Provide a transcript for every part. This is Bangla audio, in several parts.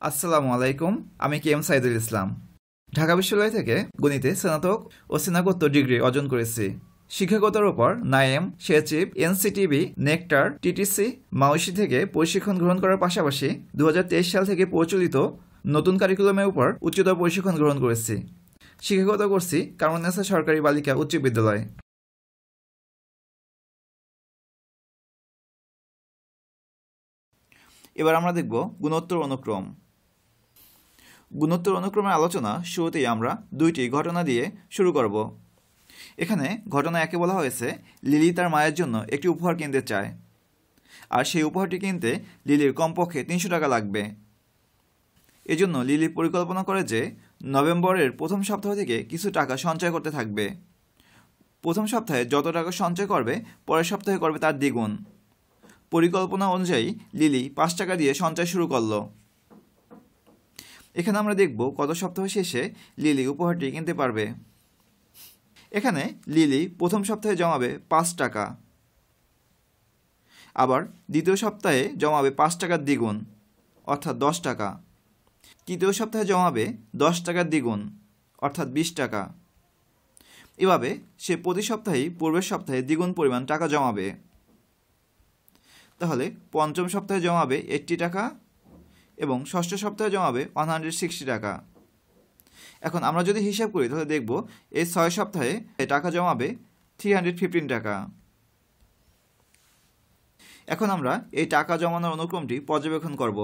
আসসালামু আলাইকুম। আমি কেএম সাইদুল ইসলাম। ঢাকা বিশ্ববিদ্যালয় থেকে গণিতে স্নাতক ও স্নাতকোত্তর ডিগ্রি অর্জন করেছি। শিক্ষকতার উপর নাইএম, শেচিপ, এনসিটিবি, নেকটার, টিটিসি, মাউসি থেকে প্রশিক্ষণ গ্রহণ করার পাশাপাশি 2023 সাল থেকে প্রচলিত নতুন কারিকুলামের উপর উচ্চতর প্রশিক্ষণ গ্রহণ করেছি। শিক্ষকতা করছি কারমান্নেসা সরকারি বালিকা উচ্চ বিদ্যালয়। এবার আমরা দেখব গুণোত্তর অনুক্রম। গুণোত্তর অনুক্রমের আলোচনা শুরুতেই আমরা দুইটি ঘটনা দিয়ে শুরু করব। এখানে ঘটনা একে বলা হয়েছে লিলি তার মায়ের জন্য একটি উপহার কিনতে চায়, আর সেই উপহারটি কিনতে লিলির কমপক্ষে 300 টাকা লাগবে। এজন্য লিলি পরিকল্পনা করে যে নভেম্বরের প্রথম সপ্তাহ থেকে কিছু টাকা সঞ্চয় করতে থাকবে। প্রথম সপ্তাহে যত টাকা সঞ্চয় করবে পরের সপ্তাহে করবে তার দ্বিগুণ। পরিকল্পনা অনুযায়ী লিলি 5 টাকা দিয়ে সঞ্চয় শুরু করলো। এখানে আমরা দেখব কত সপ্তাহ শেষে লিলি উপহারটি কিনতে পারবে। এখানে লিলি প্রথম সপ্তাহে জমাবে 5 টাকা, আবার দ্বিতীয় সপ্তাহে জমাবে 5 টাকার দ্বিগুণ অর্থাৎ 10 টাকা। তৃতীয় সপ্তাহে জমাবে 10 টাকার দ্বিগুণ অর্থাৎ 20 টাকা। এভাবে সে প্রতি সপ্তাহেই পূর্বের সপ্তাহে দ্বিগুণ পরিমাণ টাকা জমাবে। তাহলে পঞ্চম সপ্তাহে জমাবে 80 টাকা এবং ষষ্ঠ সপ্তাহে জমাবে 160 টাকা। এখন আমরা যদি হিসাব করি তাহলে দেখব এই 6 সপ্তাহে টাকা জমাবে 315 টাকা। এখন আমরা এই টাকা জমানোর অনুক্রমটি পর্যবেক্ষণ করব।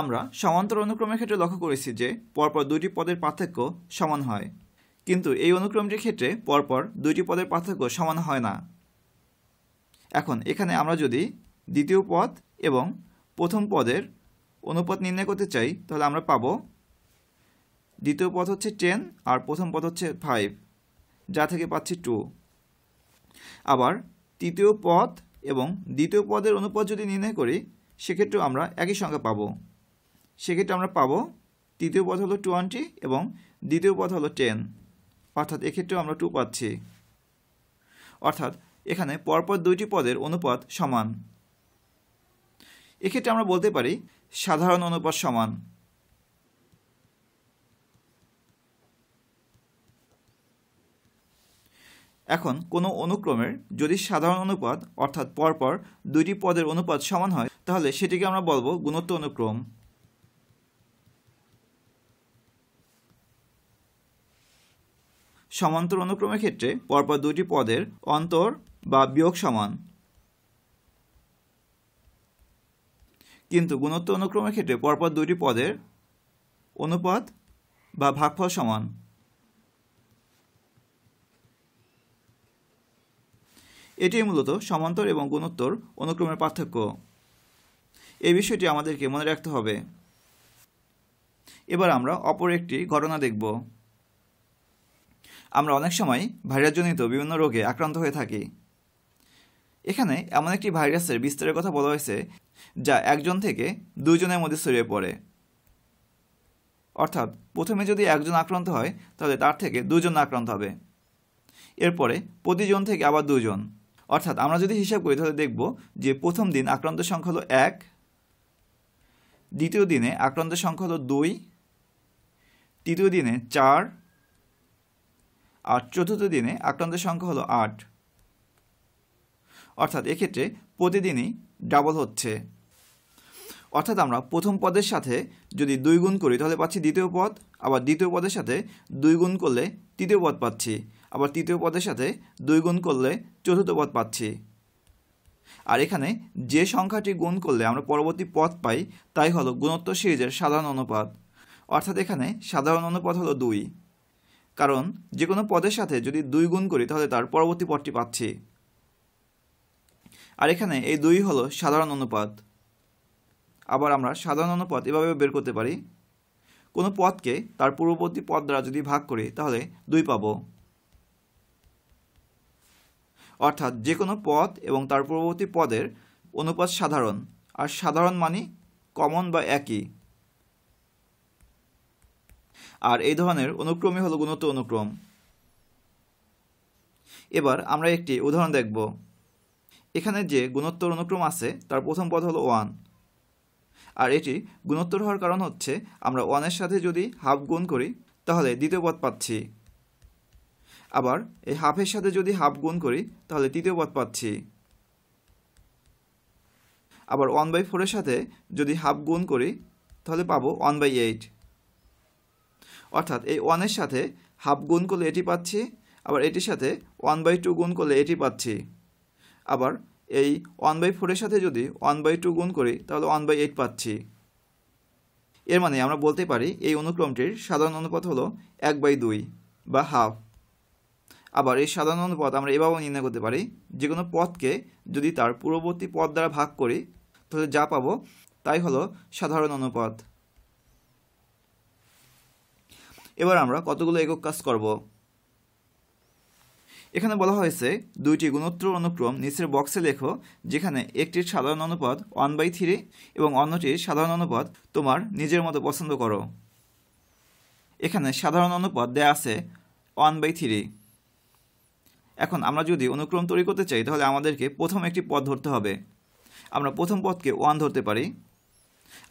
আমরা সমান্তর অনুক্রমের ক্ষেত্রে লক্ষ্য করেছি যে পরপর দুইটি পদের পার্থক্য সমান হয়, কিন্তু এই অনুক্রমটির ক্ষেত্রে পরপর দুইটি পদের পার্থক্য সমান হয় না। এখন এখানে আমরা যদি দ্বিতীয় পদ এবং প্রথম পদের অনুপাত নির্ণয় করতে চাই তাহলে আমরা পাবো দ্বিতীয় পদ হচ্ছে 10 আর প্রথম পদ হচ্ছে 5, যা থেকে পাচ্ছি 2। আবার তৃতীয় পদ এবং দ্বিতীয় পদের অনুপাত যদি নির্ণয় করি সেক্ষেত্রেও আমরা একই সংখ্যা পাবো। সেক্ষেত্রে আমরা পাবো তৃতীয় পদ হলো 20 এবং দ্বিতীয় পদ হলো 10, অর্থাৎ এক্ষেত্রেও আমরা 2 পাচ্ছি। অর্থাৎ এখানে পরপর দুইটি পদের অনুপাত সমান। এক্ষেত্রে আমরা বলতে পারি সাধারণ অনুপাত সমান। এখন কোনো অনুক্রমের যদি সাধারণ অনুপাত অর্থাৎ পরপর দুইটি পদের অনুপাত সমান হয় তাহলে সেটিকে আমরা বলবো গুণোত্তর অনুক্রম। সমান্তর অনুক্রমের ক্ষেত্রে পরপর দুইটি পদের অন্তর বা বিয়োগ সমান, কিন্তু গুণোত্তর অনুক্রমের ক্ষেত্রে পরপর দুইটি পদের অনুপাত বা ভাগফল সমান। এটিই মূলত সমান্তর এবং গুণোত্তর অনুক্রমের পার্থক্য। এই বিষয়টি আমাদেরকে মনে রাখতে হবে। এবার আমরা অপর একটি ঘটনা দেখব। আমরা অনেক সময় ভাইরাসজনিত বিভিন্ন রোগে আক্রান্ত হয়ে থাকি। এখানে এমন একটি ভাইরাসের বিস্তারের কথা বলা হয়েছে যা একজন থেকে দুইজনের মধ্যে ছড়িয়ে পড়ে। অর্থাৎ প্রথমে যদি একজন আক্রান্ত হয় তাহলে তার থেকে দুজন আক্রান্ত হবে, এরপরে প্রতিজন থেকে আবার দুজন। অর্থাৎ আমরা যদি হিসাব করি তাহলে দেখব যে প্রথম দিন আক্রান্ত সংখ্যা হলো 1, দ্বিতীয় দিনে আক্রান্ত সংখ্যা হলো 2, তৃতীয় দিনে 4 আর চতুর্থ দিনে আক্রান্ত সংখ্যা হলো 8। অর্থাৎ এক্ষেত্রে প্রতিদিনই ডাবল হচ্ছে। অর্থাৎ আমরা প্রথম পদের সাথে যদি 2 গুণ করি তাহলে পাচ্ছি দ্বিতীয় পদ, আবার দ্বিতীয় পদের সাথে 2 গুণ করলে তৃতীয় পদ পাচ্ছি, আবার তৃতীয় পদের সাথে 2 গুণ করলে চতুর্থ পদ পাচ্ছি। আর এখানে যে সংখ্যাটি গুণ করলে আমরা পরবর্তী পদ পাই তাই হলো গুণোত্তর সিরিজের সাধারণ অনুপাত। অর্থাৎ এখানে সাধারণ অনুপাত হলো 2, কারণ যে কোনো পদের সাথে যদি 2 গুণ করি তাহলে তার পরবর্তী পদটি পাচ্ছি। আর এখানে এই 2 হলো সাধারণ অনুপাত। আবার আমরা সাধারণ অনুপাত এভাবে বের করতে পারি, কোনো পদকে তার পূর্ববর্তী পদ দ্বারা যদি ভাগ করি তাহলে 2 পাবো। অর্থাৎ যে কোনো পদ এবং তার পূর্ববর্তী পদের অনুপাত সাধারণ, আর সাধারণ মানে কমন বা একই। আর এই ধরনের অনুক্রমই হলো গুণোত্তর অনুক্রম। এবার আমরা একটি উদাহরণ দেখব। এখানে যে গুণোত্তর অনুক্রম আছে তার প্রথম পদ হলো 1, আর এটি গুণোত্তর হওয়ার কারণ হচ্ছে আমরা 1-এর সাথে যদি হাফ গুণ করি তাহলে দ্বিতীয় পদ পাচ্ছি, আবার এই হাফের সাথে যদি হাফ গুণ করি তাহলে তৃতীয় পদ পাচ্ছি, আবার 1/4-এর সাথে যদি হাফ গুণ করি তাহলে পাবো 1/8। অর্থাৎ এই 1-এর সাথে হাফ গুণ করলে এটি পাচ্ছি, আবার এটির সাথে 1/2 গুণ করলে এটি পাচ্ছি, আবার এই 1/4-এর সাথে যদি 1/2 গুণ করি তাহলে 1/8 পাচ্ছি। এর মানে আমরা বলতে পারি এই অনুক্রমটির সাধারণ অনুপাত হলো 1/2 বা হাফ। আবার এই সাধারণ অনুপাত আমরা এভাবেও নির্ণয় করতে পারি, যে কোনো পদকে যদি তার পূর্ববর্তী পদ দ্বারা ভাগ করি তাহলে যা পাবো তাই হলো সাধারণ অনুপাত। এবার আমরা কতগুলো একক কাজ করব। এখানে বলা হয়েছে দুইটি গুণোত্তর অনুক্রম নিচের বক্সে লেখো, যেখানে একটির সাধারণ অনুপাত 1/3 এবং অন্যটির সাধারণ অনুপাত তোমার নিজের মতো পছন্দ করো। এখানে সাধারণ অনুপাত দেয়া আছে 1/3। এখন আমরা যদি অনুক্রম তৈরি করতে চাই তাহলে আমাদেরকে প্রথম একটি পদ ধরতে হবে। আমরা প্রথম পদকে 1 ধরতে পারি,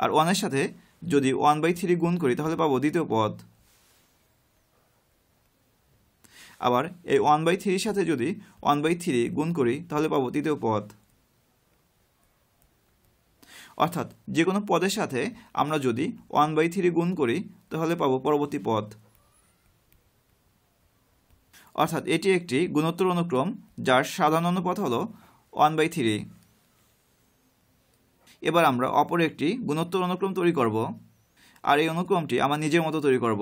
আর 1-এর সাথে যদি 1/3 গুণ করি তাহলে পাবো দ্বিতীয় পদ। আবার এই 1/3-এর সাথে যদি 1/3 গুণ করি তাহলে পাবো তৃতীয় পদ। অর্থাৎ যে কোনো পদের সাথে আমরা যদি 1/3 গুণ করি তাহলে পাবো পরবর্তী পদ। অর্থাৎ এটি একটি গুণোত্তর অনুক্রম যার সাধারণ অনুপাত হলো 1/3। এবার আমরা অপর একটি গুণোত্তর অনুক্রম তৈরি করব, আর এই অনুক্রমটি আমার নিজের মতো তৈরি করব।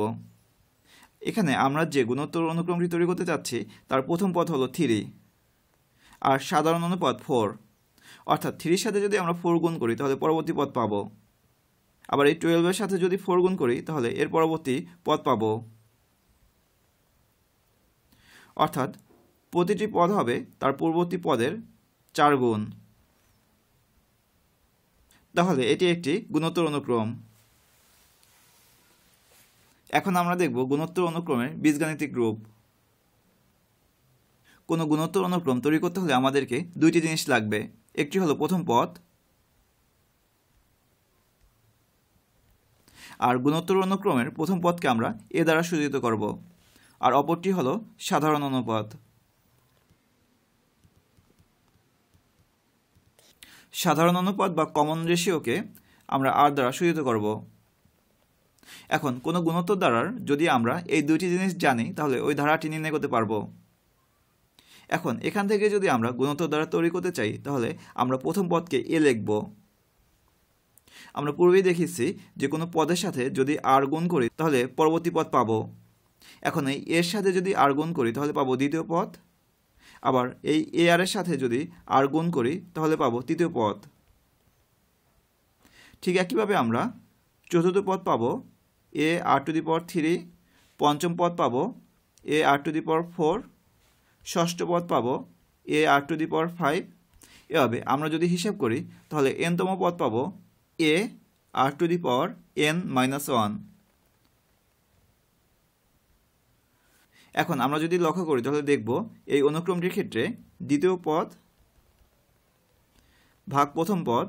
এখানে আমরা যে গুণোত্তর অনুক্রমটি তৈরি করতে চাচ্ছি তার প্রথম পদ হলো 3 আর সাধারণ অনুপাত 4। অর্থাৎ 3-এর সাথে যদি আমরা 4 গুণ করি তাহলে পরবর্তী পদ পাবো, আবার এই 12-এর সাথে যদি 4 গুণ করি তাহলে এর পরবর্তী পদ পাবো। অর্থাৎ প্রতিটি পদ হবে তার পূর্ববর্তী পদের 4 গুণ। তাহলে এটি একটি গুণোত্তর অনুক্রম। এখন আমরা দেখব গুণোত্তর অনুক্রমের বীজগাণিতিক রূপ। কোনো গুণোত্তর অনুক্রম তৈরি করতে হলে আমাদেরকে দুইটি জিনিস লাগবে। একটি হলো প্রথম পদ, আর গুণোত্তর অনুক্রমের প্রথম পদকে আমরা এ দ্বারা সূচিত করব, আর অপরটি হলো সাধারণ অনুপাত। সাধারণ অনুপাত বা কমন রেশিওকে আমরা আর দ্বারা সূচিত করব। এখন কোনো গুণোত্তর ধারার যদি আমরা এই দুইটি জিনিস জানি তাহলে ওই ধারাটি নির্ণয় করতে পারবো। এখন এখান থেকে যদি আমরা গুণোত্তর ধারা তৈরি করতে চাই তাহলে আমরা প্রথম পদকে এ লিখব। আমরা পূর্বেই দেখেছি যে কোনো পদের সাথে যদি আর গুণ করি তাহলে পরবর্তী পদ পাবো। এখন এই এর সাথে যদি আর গুণ করি তাহলে পাবো দ্বিতীয় পদ, আবার এই এ আর এর সাথে যদি আর গুণ করি তাহলে পাবো তৃতীয় পদ। ঠিক একইভাবে আমরা চতুর্থ পদ পাবো a r⁻³ পঞ্চম পদ পাবো a r⁴ ষষ্ঠ পদ পাবো a r⁵। এভাবে আমরা যদি হিসাব করি তাহলে n-তম পদ পাবো a r⁻n-1। এখন আমরা যদি লক্ষ্য করি তাহলে দেখব এই অনুক্রমটির ক্ষেত্রে দ্বিতীয় পদ ভাগ প্রথম পদ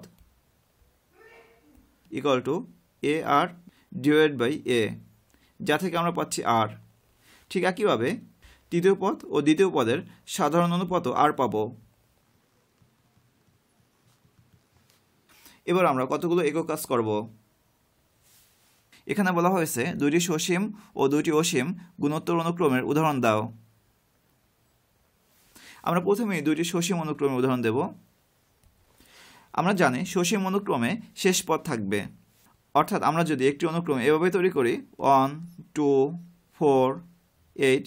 = ar/a, যা থেকে আমরা পাচ্ছি r। ঠিক একইভাবে তৃতীয় পদ ও দ্বিতীয় পদের সাধারণ অনুপাতও আর পাবো। এবার আমরা কতগুলো একক কাজ করব। এখানে বলা হয়েছে দুইটি সসীম ও দুইটি অসীম গুণোত্তর অনুক্রমের উদাহরণ দাও। আমরা প্রথমেই দুইটি সসীম অনুক্রমের উদাহরণ দেব। আমরা জানি সসীম অনুক্রমে শেষ পদ থাকবে। অর্থাৎ আমরা যদি একটি অনুক্রম এভাবে তৈরি করি 1, 2, 4, 8,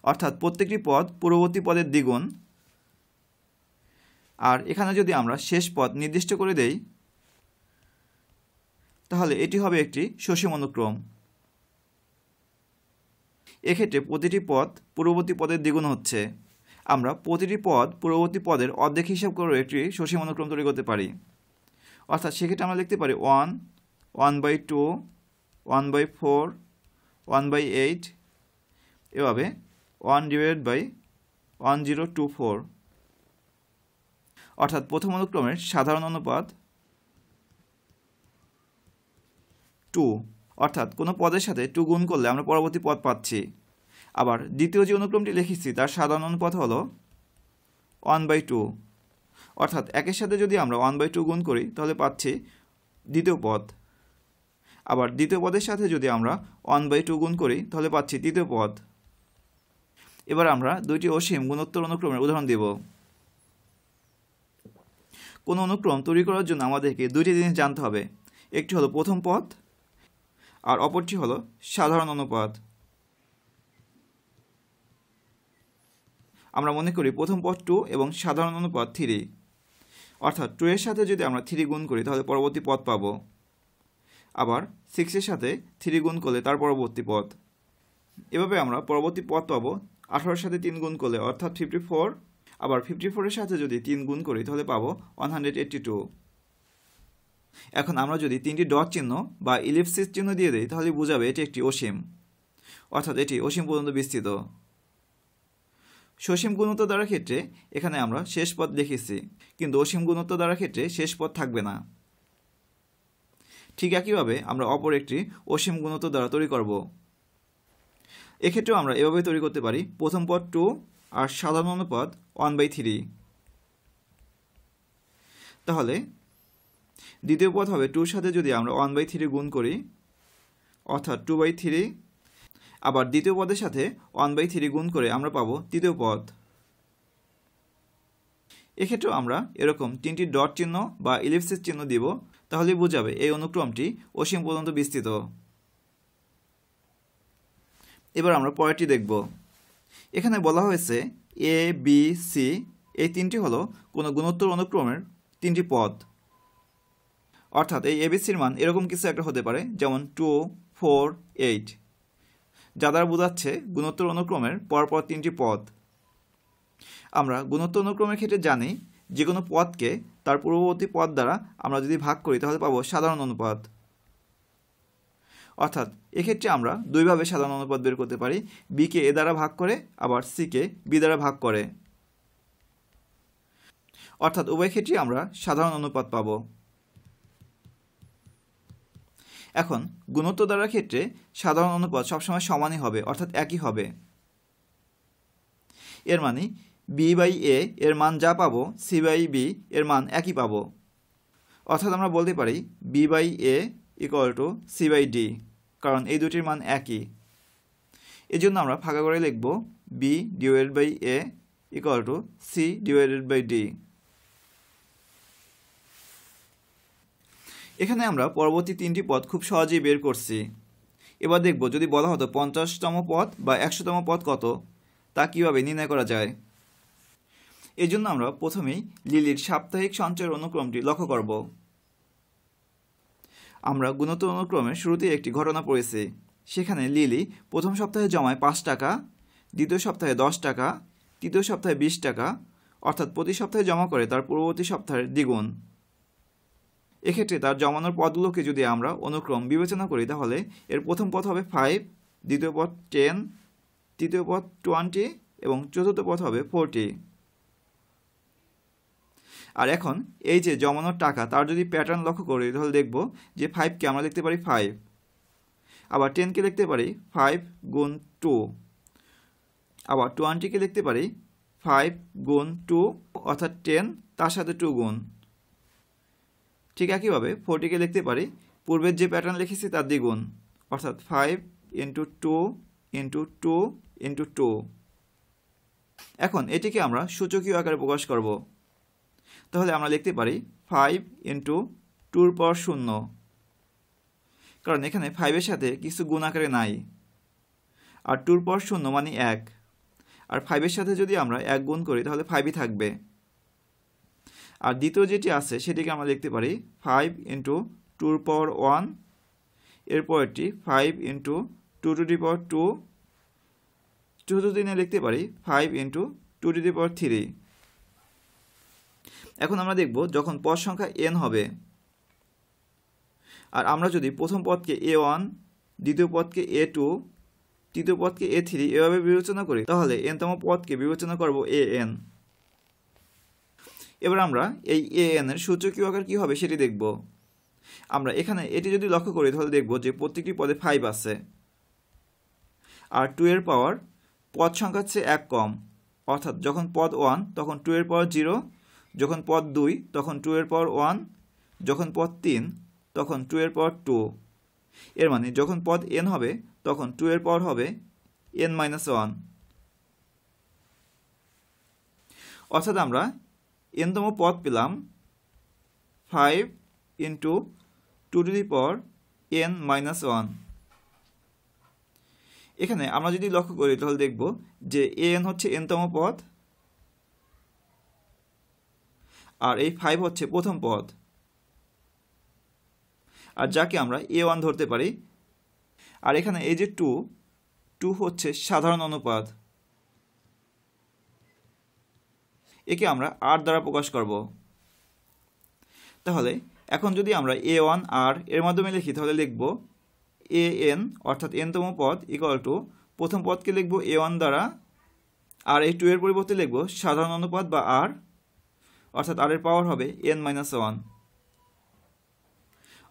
অর্থাৎ প্রত্যেকটি পদ পূর্ববর্তী পদের দ্বিগুণ, আর এখানে যদি আমরা শেষ পদ নির্দিষ্ট করে দেই তাহলে এটি হবে একটি সসীম অনুক্রম। এক্ষেত্রে প্রতিটি পদ পূর্ববর্তী পদের দ্বিগুণ হচ্ছে। আমরা প্রতিটি পদ পূর্ববর্তী পদের অর্ধেক হিসাব করে একটি সসীম অনুক্রম তৈরি করতে পারি। অর্থাৎ সেক্ষেত্রে আমরা লিখতে পারি 1, 1/2, 1/4, 1/8, এভাবে 1/1024। অর্থাৎ প্রথম অনুক্রমের সাধারণ অনুপাত টু, অর্থাৎ কোনো পদের সাথে টু গুণ করলে আমরা পরবর্তী পদ পাচ্ছি। আবার দ্বিতীয় যে অনুক্রমটি লিখেছি তার সাধারণ অনুপাত হলো 1/2, অর্থাৎ একের সাথে যদি আমরা 1/2 গুণ করি তাহলে পাচ্ছি দ্বিতীয় পদ। আবার দ্বিতীয় পদের সাথে যদি আমরা 1/2 গুণ করি তাহলে পাচ্ছি তৃতীয় পদ। এবার আমরা দুইটি অসীম গুণোত্তর অনুক্রমের উদাহরণ দেব। কোনো অনুক্রম তৈরি করার জন্য আমাদেরকে দুইটি জিনিস জানতে হবে, একটি হলো প্রথম পদ আর অপরটি হলো সাধারণ অনুপাত। আমরা মনে করি প্রথম পদ 2 এবং সাধারণ অনুপাত 3, অর্থাৎ 2 এর সাথে যদি আমরা 3 গুণ করি তাহলে পরবর্তী পদ পাবো। আবার 6 এর সাথে 3 গুণ করলে তার পরবর্তী পদ। এভাবে আমরা পরবর্তী পদ পাবো 18 এর সাথে 3 গুণ করলে, অর্থাৎ 54। আবার 54 এর সাথে যদি 3 গুণ করি তাহলে পাবো 182। এখন আমরা যদি তিনটি ডট চিহ্ন বা ইলিপসিস চিহ্ন দিয়ে দিই তাহলে বোঝাবে এটি একটি অসীম, অর্থাৎ এটি অসীম পর্যন্ত বিস্তৃত। সসীম গুণোত্তর দ্বারার ক্ষেত্রে এখানে আমরা শেষ পদ লিখেছি, কিন্তু অসীম গুণোত্তর দ্বারার ক্ষেত্রে শেষ পদ থাকবে না। ঠিক একইভাবে আমরা অপর একটি অসীম গুণোত্তর দ্বারা তৈরি করব। এক্ষেত্রেও আমরা এভাবে তৈরি করতে পারি, প্রথম পদ 2 আর সাধারণ অনুপাত 1/3। তাহলে দ্বিতীয় পদ হবে 2 সাথে যদি আমরা 1/3 গুণ করি, অর্থাৎ 2/3। আবার দ্বিতীয় পদের সাথে 1/3 গুণ করে আমরা পাবো তৃতীয় পদ। এক্ষেত্রেও আমরা এরকম তিনটি ডট চিহ্ন বা ইলিপসিস চিহ্ন দিব, তাহলেই বোঝাবে এই অনুক্রমটি অসীম পর্যন্ত বিস্তৃত। এবার আমরা পরেরটি দেখব। এখানে বলা হয়েছে এ, বি, সি এই তিনটি হলো কোনো গুণোত্তর অনুক্রমের তিনটি পদ, অর্থাৎ এই এবিসির মান এরকম কিছু একটা হতে পারে, যেমন 2, 4, 8, যা দ্বারা বোঝাচ্ছে গুণোত্তর অনুক্রমের পরপর তিনটি পদ। আমরা গুণোত্তর অনুক্রমের ক্ষেত্রে জানি যে কোনো পদকে তার পূর্ববর্তী পদ দ্বারা আমরা যদি ভাগ করি তাহলে পাবো সাধারণ অনুপাত। অর্থাৎ এক্ষেত্রে আমরা দুইভাবে সাধারণ অনুপাত বের করতে পারি, বিকে এ দ্বারা ভাগ করে আবার সিকে বি দ্বারা ভাগ করে, অর্থাৎ উভয় ক্ষেত্রে আমরা সাধারণ অনুপাত পাব। এখন গুণোত্তর দ্বারার ক্ষেত্রে সাধারণ অনুপাত সবসময় সমানই হবে, অর্থাৎ একই হবে। এর মানে b/a এর মান যা পাবো c/b এর মান একই পাবো, অর্থাৎ আমরা বলতে পারি b/a = c/d, কারণ এই দুটির মান একই। এই জন্য আমরা ফাঁকা করে লিখব b/a = c/d। এখানে আমরা পরবর্তী তিনটি পদ খুব সহজেই বের করছি। এবার দেখব যদি বলা হতো 50তম পদ বা 100তম পদ কত, তা কিভাবে নির্ণয় করা যায়। এই জন্য আমরা প্রথমেই লিলির সাপ্তাহিক সঞ্চয়ের অনুক্রমটি লক্ষ্য করব। আমরা গুণোত্তর অনুক্রমের শুরুতেই একটি ঘটনা পড়েছি। সেখানে লিলি প্রথম সপ্তাহে জমায় 5 টাকা, দ্বিতীয় সপ্তাহে 10 টাকা, তৃতীয় সপ্তাহে 20 টাকা, অর্থাৎ প্রতি সপ্তাহে জমা করে তার পূর্ববর্তী সপ্তাহের দ্বিগুণ। এক্ষেত্রে তার জমানোর পদগুলোকে যদি আমরা অনুক্রম বিবেচনা করি তাহলে এর প্রথম পদ হবে 5, দ্বিতীয় পদ 10, তৃতীয় পদ 20 এবং চতুর্থ পদ হবে 40। আর এখন এই যে জমানোর টাকা তার যদি প্যাটার্ন লক্ষ্য করি তাহলে দেখব যে 5কে আমরা লিখতে পারি 5, আবার 10কে লিখতে পারি 5 গুণ 2, আবার 20কে লিখতে পারি 5 গুণ 2, অর্থাৎ 10 তার সাথে 2 গুণ। ঠিক একইভাবে 40কে লিখতে পারি পূর্বের যে প্যাটার্ন লিখেছি তার দ্বিগুণ, অর্থাৎ 5 × 2 × 2 × 2। এখন এটিকে আমরা সূচকীয় আকারে প্রকাশ করব। তাহলে আমরা লিখতে পারি 5 × 2⁴, কারণ এখানে 5-এর সাথে কিছু গুণ আকারে নাই, আর 2⁴ মানে 1, আর 5-এর সাথে যদি আমরা 1 গুণ করি তাহলে 5ই থাকবে। আর দ্বিতীয় যেটি আছে সেটিকে আমরা লিখতে পারি 5 × 2⁴, এরপরটি 5 × 2⁴, চতুর্থ দিনে লিখতে পারি 5 × 2⁵। এখন আমরা দেখব যখন পদ সংখ্যা n হবে, আর আমরা যদি প্রথম পদকে a1, দ্বিতীয় পদকে a2, তৃতীয় পদকে a3 এভাবে বিবেচনা করি তাহলে nতম পদকে বিবেচনা করব an। এবার আমরা এই an এর সূচকীয় আকার কী হবে সেটি দেখব। আমরা এখানে এটি যদি লক্ষ্য করি তাহলে দেখব যে প্রত্যেকটি পদে 5 আছে, আর 2 এর পাওয়ার পদ সংখ্যার চেয়ে 1 কম, অর্থাৎ যখন পদ 1 তখন 2 এর পাওয়ার 0, যখন পদ 2 তখন 2 এর পাওয়ার 1, যখন পদ 3 তখন 2 এর পাওয়ার 2। এর মানে যখন পদ n হবে তখন 2 এর পাওয়ার হবে n-1, অর্থাৎ আমরা n তম পদ পেলাম 5 × 2n-1। এখানে আমরা যদি লক্ষ্য করি তাহলে দেখব যে an হচ্ছে n-তম পদ, আর এই 5 হচ্ছে প্রথম পদ, আর যাকে আমরা a1 ধরতে পারি। আর এখানে এই যে 2 হচ্ছে সাধারণ অনুপাত, একে আমরা r দ্বারা প্রকাশ করব। তাহলে এখন যদি আমরা a1 r এর মাধ্যমে লিখি তাহলে লিখব an অর্থাৎ n-তম পদ ইকুয়াল টু প্রথম পদকে লিখব a1 দ্বারা, আর এই 2 এর পরিবর্তে লিখব সাধারণ অনুপাত বা r, অর্থাৎ r এর পাওয়ার হবে n-1,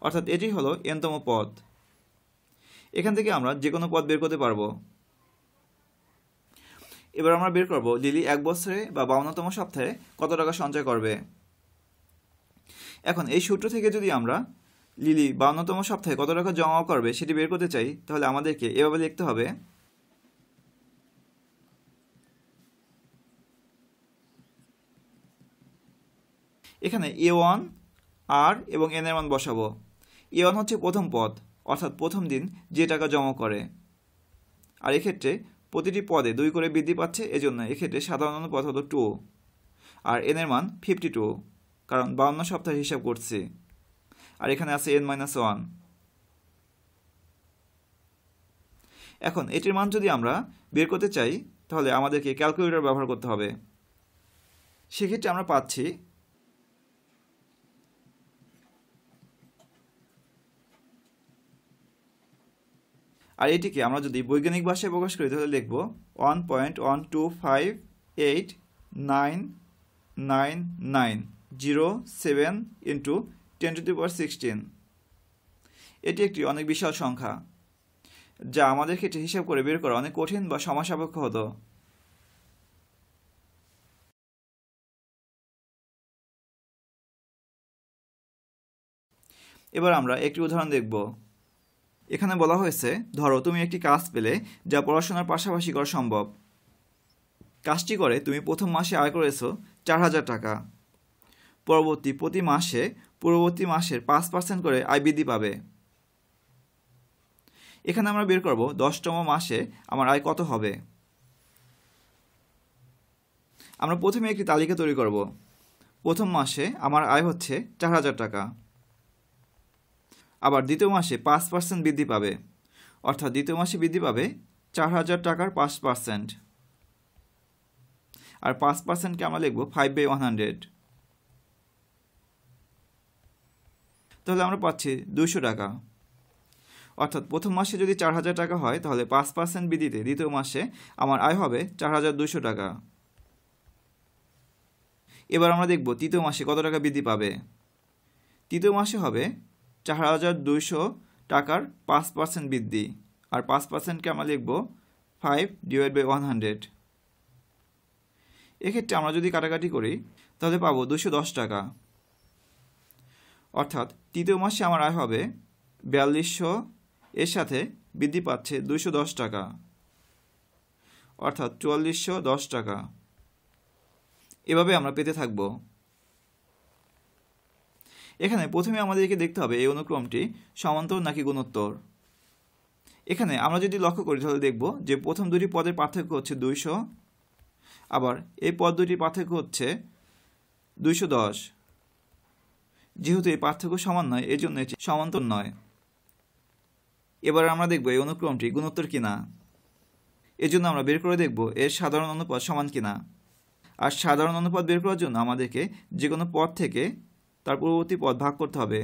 অর্থাৎ এটি হলো n-তম পদ। এখান থেকে আমরা যে কোনো পদ বের করতে পারবো। এবার আমরা বের করব লিলি 1 বছরে বা 52তম সপ্তাহে কত টাকা সঞ্চয় করবে। এখন এই সূত্র থেকে যদি আমরা লিলি 52তম সপ্তাহে কত টাকা জমা করবে সেটি বের করতে চাই, তাহলে আমাদেরকে এভাবে লিখতে হবে। এখানে a1 r এবং n এর মান বসাবো। a1 হচ্ছে প্রথম পদ, অর্থাৎ প্রথম দিন যে টাকা জমা করে, আর এক্ষেত্রে প্রতিটি পদে 2 করে বৃদ্ধি পাচ্ছে, এজন্য এক্ষেত্রে সাধারণ অনুপাত হলো 2, আর n এর মান 52, কারণ 52 সপ্তাহের হিসাব করছি, আর এখানে আছে n-1। এখন এটির মান যদি আমরা বের করতে চাই তাহলে আমাদেরকে ক্যালকুলেটর ব্যবহার করতে হবে। সেক্ষেত্রে আমরা পাচ্ছি আর এটিকে আমরা যদি বৈজ্ঞানিক ভাষায় প্রকাশ করি তাহলে লিখব 1.125899907 × 10⁻16। এটি একটি অনেক বিশাল সংখ্যা, যা আমাদের ক্ষেত্রে হিসাব করে বের করা অনেক কঠিন বা সময় সাপেক্ষ হতো। এবার আমরা একটি উদাহরণ দেখব। এখানে বলা হয়েছে, ধরো তুমি একটি কাজ পেলে যা পড়াশোনার পাশাপাশি করা সম্ভব। কাজটি করে তুমি প্রথম মাসে আয় করেছো 4000 টাকা। প্রতি মাসে পূর্ববর্তী মাসের 5% করে আয় বৃদ্ধি পাবে। এখানে আমরা বের করব 10তম মাসে আমার আয় কত হবে। আমরা প্রথমে একটি তালিকা তৈরি করব। প্রথম মাসে আমার আয় হচ্ছে 4000 টাকা। আবার দ্বিতীয় মাসে 5% বৃদ্ধি পাবে, অর্থাৎ দ্বিতীয় মাসে বৃদ্ধি পাবে 4000 টাকার 5%, আর 5%কে আমরা লিখব 5/100। তাহলে আমরা পাচ্ছি 200 টাকা। অর্থাৎ প্রথম মাসে যদি 4000 টাকা হয় তাহলে 5% বৃদ্ধিতে দ্বিতীয় মাসে আমার আয় হবে 4200 টাকা। এবার আমরা দেখব তৃতীয় মাসে কত টাকা বৃদ্ধি পাবে। তৃতীয় মাসে হবে 4200 টাকার 5% বৃদ্ধি, আর 5%কে আমরা লিখব 5/100। এক্ষেত্রে আমরা যদি কাটাকাটি করি তাহলে পাবো 210 টাকা। অর্থাৎ তৃতীয় মাসে আমার আয় হবে 4200, এর সাথে বৃদ্ধি পাচ্ছে 210 টাকা, অর্থাৎ 4410 টাকা। এভাবে আমরা পেতে থাকব। এখানে প্রথমে আমাদেরকে দেখতে হবে এই অনুক্রমটি সমান্তর নাকি গুণোত্তর। এখানে আমরা যদি লক্ষ্য করি তাহলে দেখব যে প্রথম দুটি পদের পার্থক্য হচ্ছে 200, আবার এই পদ দুটির পার্থক্য হচ্ছে 210। যেহেতু এই পার্থক্য সমান নয় এজন্য এটি সমান্তর নয়। এবার আমরা দেখব এই অনুক্রমটি গুণোত্তর কিনা। এজন্য আমরা বের করে দেখব এর সাধারণ অনুপাত সমান কিনা। আর সাধারণ অনুপাত বের করার জন্য আমাদেরকে যে কোনো পদ থেকে তার পূর্ববর্তী পদ ভাগ করতে হবে।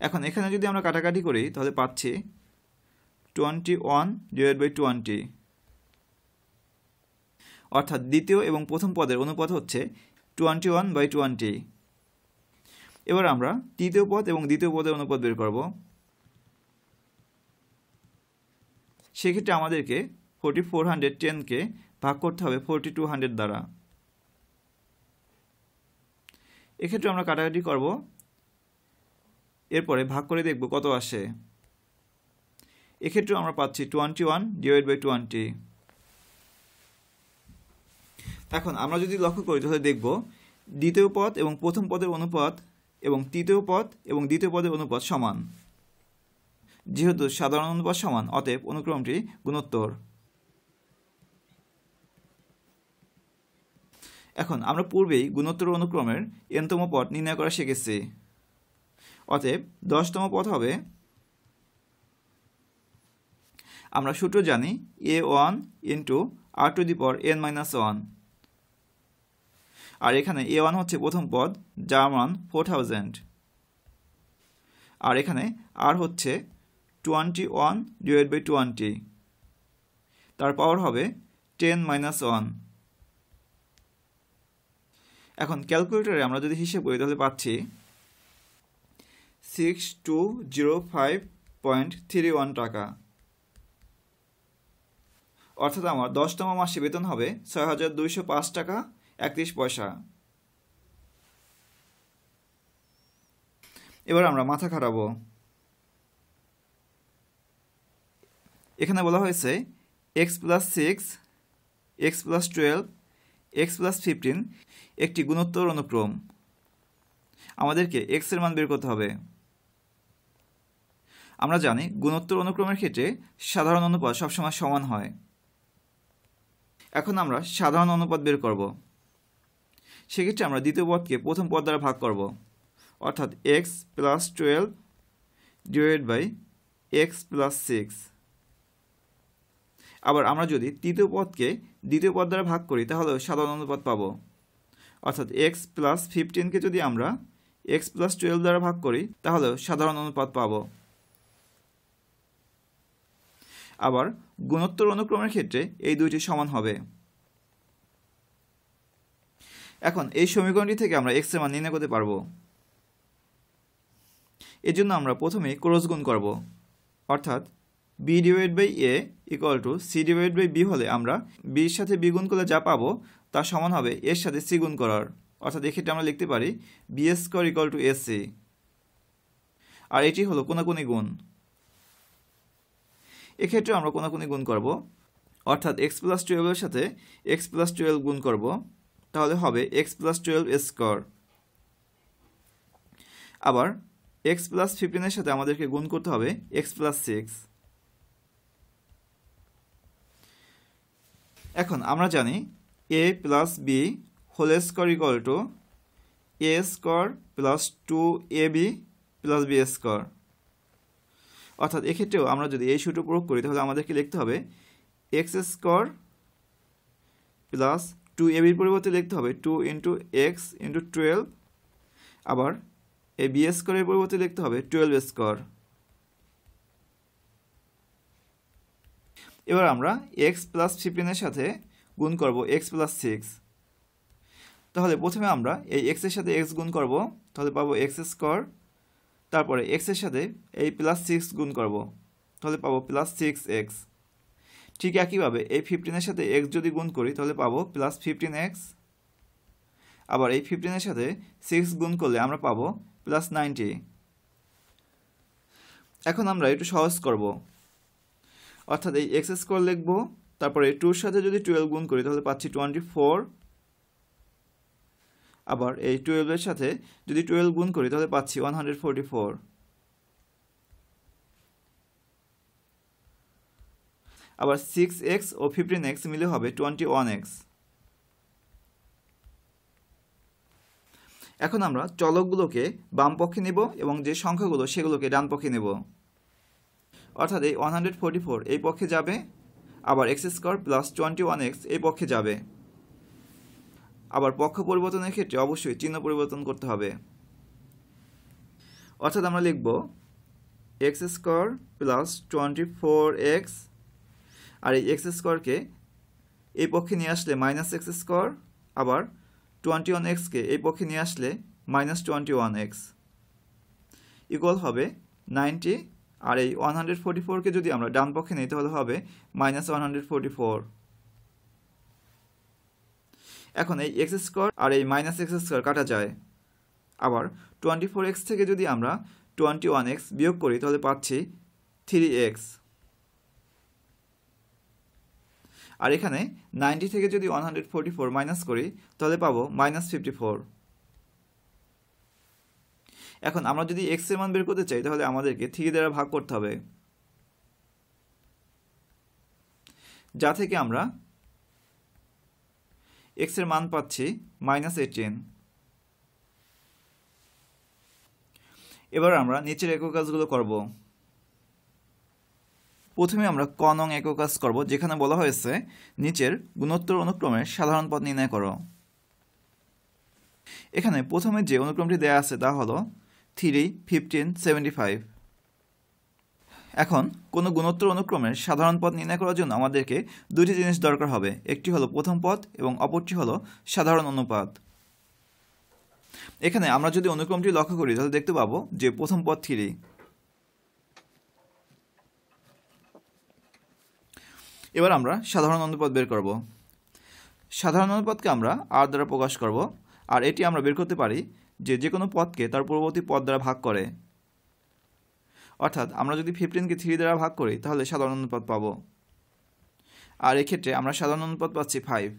এখন এখানে যদি আমরা কাটাকাটি করি তাহলে পাচ্ছি 21/20, অর্থাৎ দ্বিতীয় এবং প্রথম পদের অনুপাত হচ্ছে 21/20। এবার আমরা তৃতীয় পদ এবং দ্বিতীয় পদের অনুপাত বের করব। সেক্ষেত্রে আমাদেরকে 4410কে ভাগ করতে হবে 4200 দ্বারা। এক্ষেত্রে আমরা কাটাকাটি করব, এরপরে ভাগ করে দেখব কত আসে। এক্ষেত্রে আমরা পাচ্ছি 21/20। এখন আমরা যদি লক্ষ্য করি তাহলে দেখব দ্বিতীয় পদ এবং প্রথম পদের অনুপাত এবং তৃতীয় পদ এবং দ্বিতীয় পদের অনুপাত সমান। যেহেতু সাধারণ অনুপাত সমান, অতএব অনুক্রমটি গুণোত্তর। এখন আমরা পূর্বেই গুণোত্তর অনুক্রমের n-তম পদ নির্ণয় করা শিখেছি। অতএব 10তম পদ হবে, আমরা সূত্র জানি a1 × r⁻n−1, আর এখানে a1 হচ্ছে প্রথম পদ যার মান 4000, আর এখানে r হচ্ছে 21/20, তার পাওয়ার হবে 10-1। এখন ক্যালকুলেটরে আমরা যদি হিসেব করি তাহলে পাচ্ছি 6205.31 টাকা। অর্থাৎ আমার 10তম মাসে বেতন হবে 6205 টাকা 31 পয়সা। এবার আমরা মাথা খাটাবো। এখানে বলা হয়েছে x+6, x+12, x+15 একটি গুণোত্তর অনুক্রম। আমাদেরকে x এর মান বের করতে হবে। আমরা জানি গুণোত্তর অনুক্রমের ক্ষেত্রে সাধারণ অনুপাত সবসময় সমান হয়। এখন আমরা সাধারণ অনুপাত বের করব। সেক্ষেত্রে আমরা দ্বিতীয় পদকে প্রথম পদ দ্বারা ভাগ করব, অর্থাৎ x+12 / x+6। আবার আমরা যদি তৃতীয় পদকে দ্বিতীয় পদ দ্বারা ভাগ করি তাহলে সাধারণ অনুপাত পাবো, অর্থাৎ x+15কে যদি আমরা x+12 দ্বারা ভাগ করি তাহলে সাধারণ অনুপাত পাবো। আবার গুণোত্তর অনুক্রমের ক্ষেত্রে এই দুইটি সমান হবে। এখন এই সমীকরণটি থেকে আমরা x এর মান নির্ণয় করতে পারবো। এর জন্য আমরা প্রথমেই ক্রস গুণ করব, অর্থাৎ b/a = c/b হলে আমরা b এর সাথে b গুণ করলে যা পাবো তা সমান হবে এর সাথে c গুণ করার, অর্থাৎ এক্ষেত্রে আমরা লিখতে পারি b² = ac। আর এটি হলো কোনাকুনি গুণ। এক্ষেত্রে আমরা কোনাকুনি গুণ করব, অর্থাৎ x+12 এর সাথে x+12 গুণ করব, তাহলে হবে x+12²। আবার x+15 এর সাথে আমাদেরকে গুণ করতে হবে x+6। এখন আমরা জানি a + b² = a² + 2ab + b²। অর্থাৎ এক্ষেত্রেও আমরা যদি এই সূত্র প্রয়োগ করি তাহলে আমাদেরকে লিখতে হবে x² + 2ab এর পরিবর্তে লিখতে হবে 2 × x × 12। আবার এই b² এর পরিবর্তে লিখতে হবে 12²। এবার আমরা x+15 এর সাথে গুণ করব x+6। তাহলে প্রথমে আমরা এই x এর সাথে x গুণ করব, তাহলে পাবো x²। তারপরে x এর সাথে এই +6 গুণ করব, তাহলে পাবো +6x। ঠিক একইভাবে এই 15 এর সাথে x যদি গুণ করি তাহলে পাবো +15x। আবার এই 15 এর সাথে 6 গুণ করলে আমরা পাবো +90। এখন আমরা একটু সহজ করব, অর্থাৎ এই x² লিখব, তারপরে 2 এর সাথে যদি 12 গুণ করি তাহলে পাচ্ছি 24। আবার এই 12 এর সাথে যদি 12 গুণ করি তাহলে পাচ্ছি 144। আবার 6x ও 15x মিলে হবে 21x। এখন আমরা চলকগুলোকে বাম পক্ষে নেব এবং যে সংখ্যাগুলো সেগুলোকে ডান পক্ষে নেব, অর্থাৎ এই 144 এই পক্ষে যাবে, আবার x² + 21x এই পক্ষে যাবে। আবার পক্ষ পরিবর্তনের ক্ষেত্রে অবশ্যই চিহ্ন পরিবর্তন করতে হবে, অর্থাৎ আমরা লিখব x² + 24x, আর এই x² কে এই পক্ষে নিয়ে আসলে -x², আবার 21x-কে এই পক্ষে নিয়ে আসলে -21x ইকুয়াল হবে 90, আর এই 144-কে যদি আমরা ডান পক্ষে নিই তাহলে হবে -144। এখন এই x² আর এই -x² কাটা যায়। আবার 24x থেকে যদি আমরা 21x বিয়োগ করি তাহলে পাচ্ছি 3x। আর এখানে 90 থেকে যদি 144 মাইনাস করি তাহলে পাবো -54। এখন আমরা যদি x এর মান বের করতে চাই তাহলে আমাদেরকে 3 দ্বারা ভাগ করতে হবে, যা থেকে আমরা x এর মান পাচ্ছি -18। এবার আমরা নিচের একক কাজগুলো করব। প্রথমে আমরা ক নং একক কাজ করব, যেখানে বলা হয়েছে নিচের গুণোত্তর অনুক্রমের সাধারণ পদ নির্ণয় করো। এখানে প্রথমে যে অনুক্রমটি দেয়া আছে তা হলো 3, 15, 75। এখন কোনো গুণোত্তর অনুক্রমের সাধারণ পদ নির্ণয় করার জন্য আমাদেরকে দুটি জিনিস দরকার হবে, একটি হলো প্রথম পদ এবং অপরটি হলো সাধারণ অনুপাত। এখানে আমরা যদি অনুক্রমটি লক্ষ্য করি তাহলে দেখতে পাবো যে প্রথম পদ 3। এবার আমরা সাধারণ অনুপাত বের করব। সাধারণ অনুপাতকে আমরা r দ্বারা প্রকাশ করব, আর এটি আমরা বের করতে পারি যে কোনো পদকে তার পূর্ববর্তী পদ দ্বারা ভাগ করে। অর্থাৎ আমরা যদি 15-কে 3 দ্বারা ভাগ করি তাহলে সাধারণ অনুপাত পাব, আর এক্ষেত্রে আমরা সাধারণ অনুপাত পাচ্ছি 5।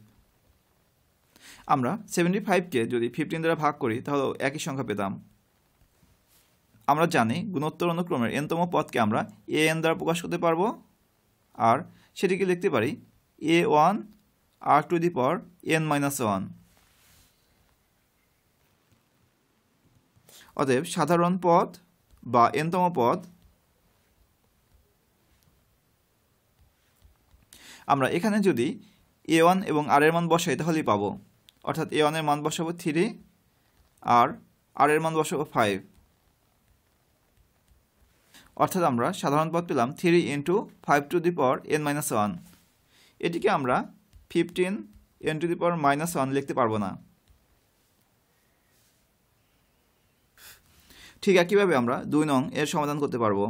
আমরা 75-কে যদি 15 দ্বারা ভাগ করি তাহলে একই সংখ্যা পেতাম। আমরা জানি গুণোত্তর অনুক্রমের n-তম পদকে আমরা an দ্বারা প্রকাশ করতে পারবো, আর সেটিকে লিখতে পারি a1 r⁻n−1। অতএব সাধারণ পদ বা n-তম পদ আমরা এখানে যদি a1 এবং r এর মান বসাই তাহলেই পাবো। অর্থাৎ a1 এর মান বসাবো 3 আর r এর মান বসাবো 5। অর্থাৎ আমরা সাধারণ পদ পেলাম 3 × 5⁻n−1। এটিকে আমরা 15n⁻−1 লিখতে পারবো না। ঠিক একইভাবে আমরা 2 নং এর সমাধান করতে পারবো।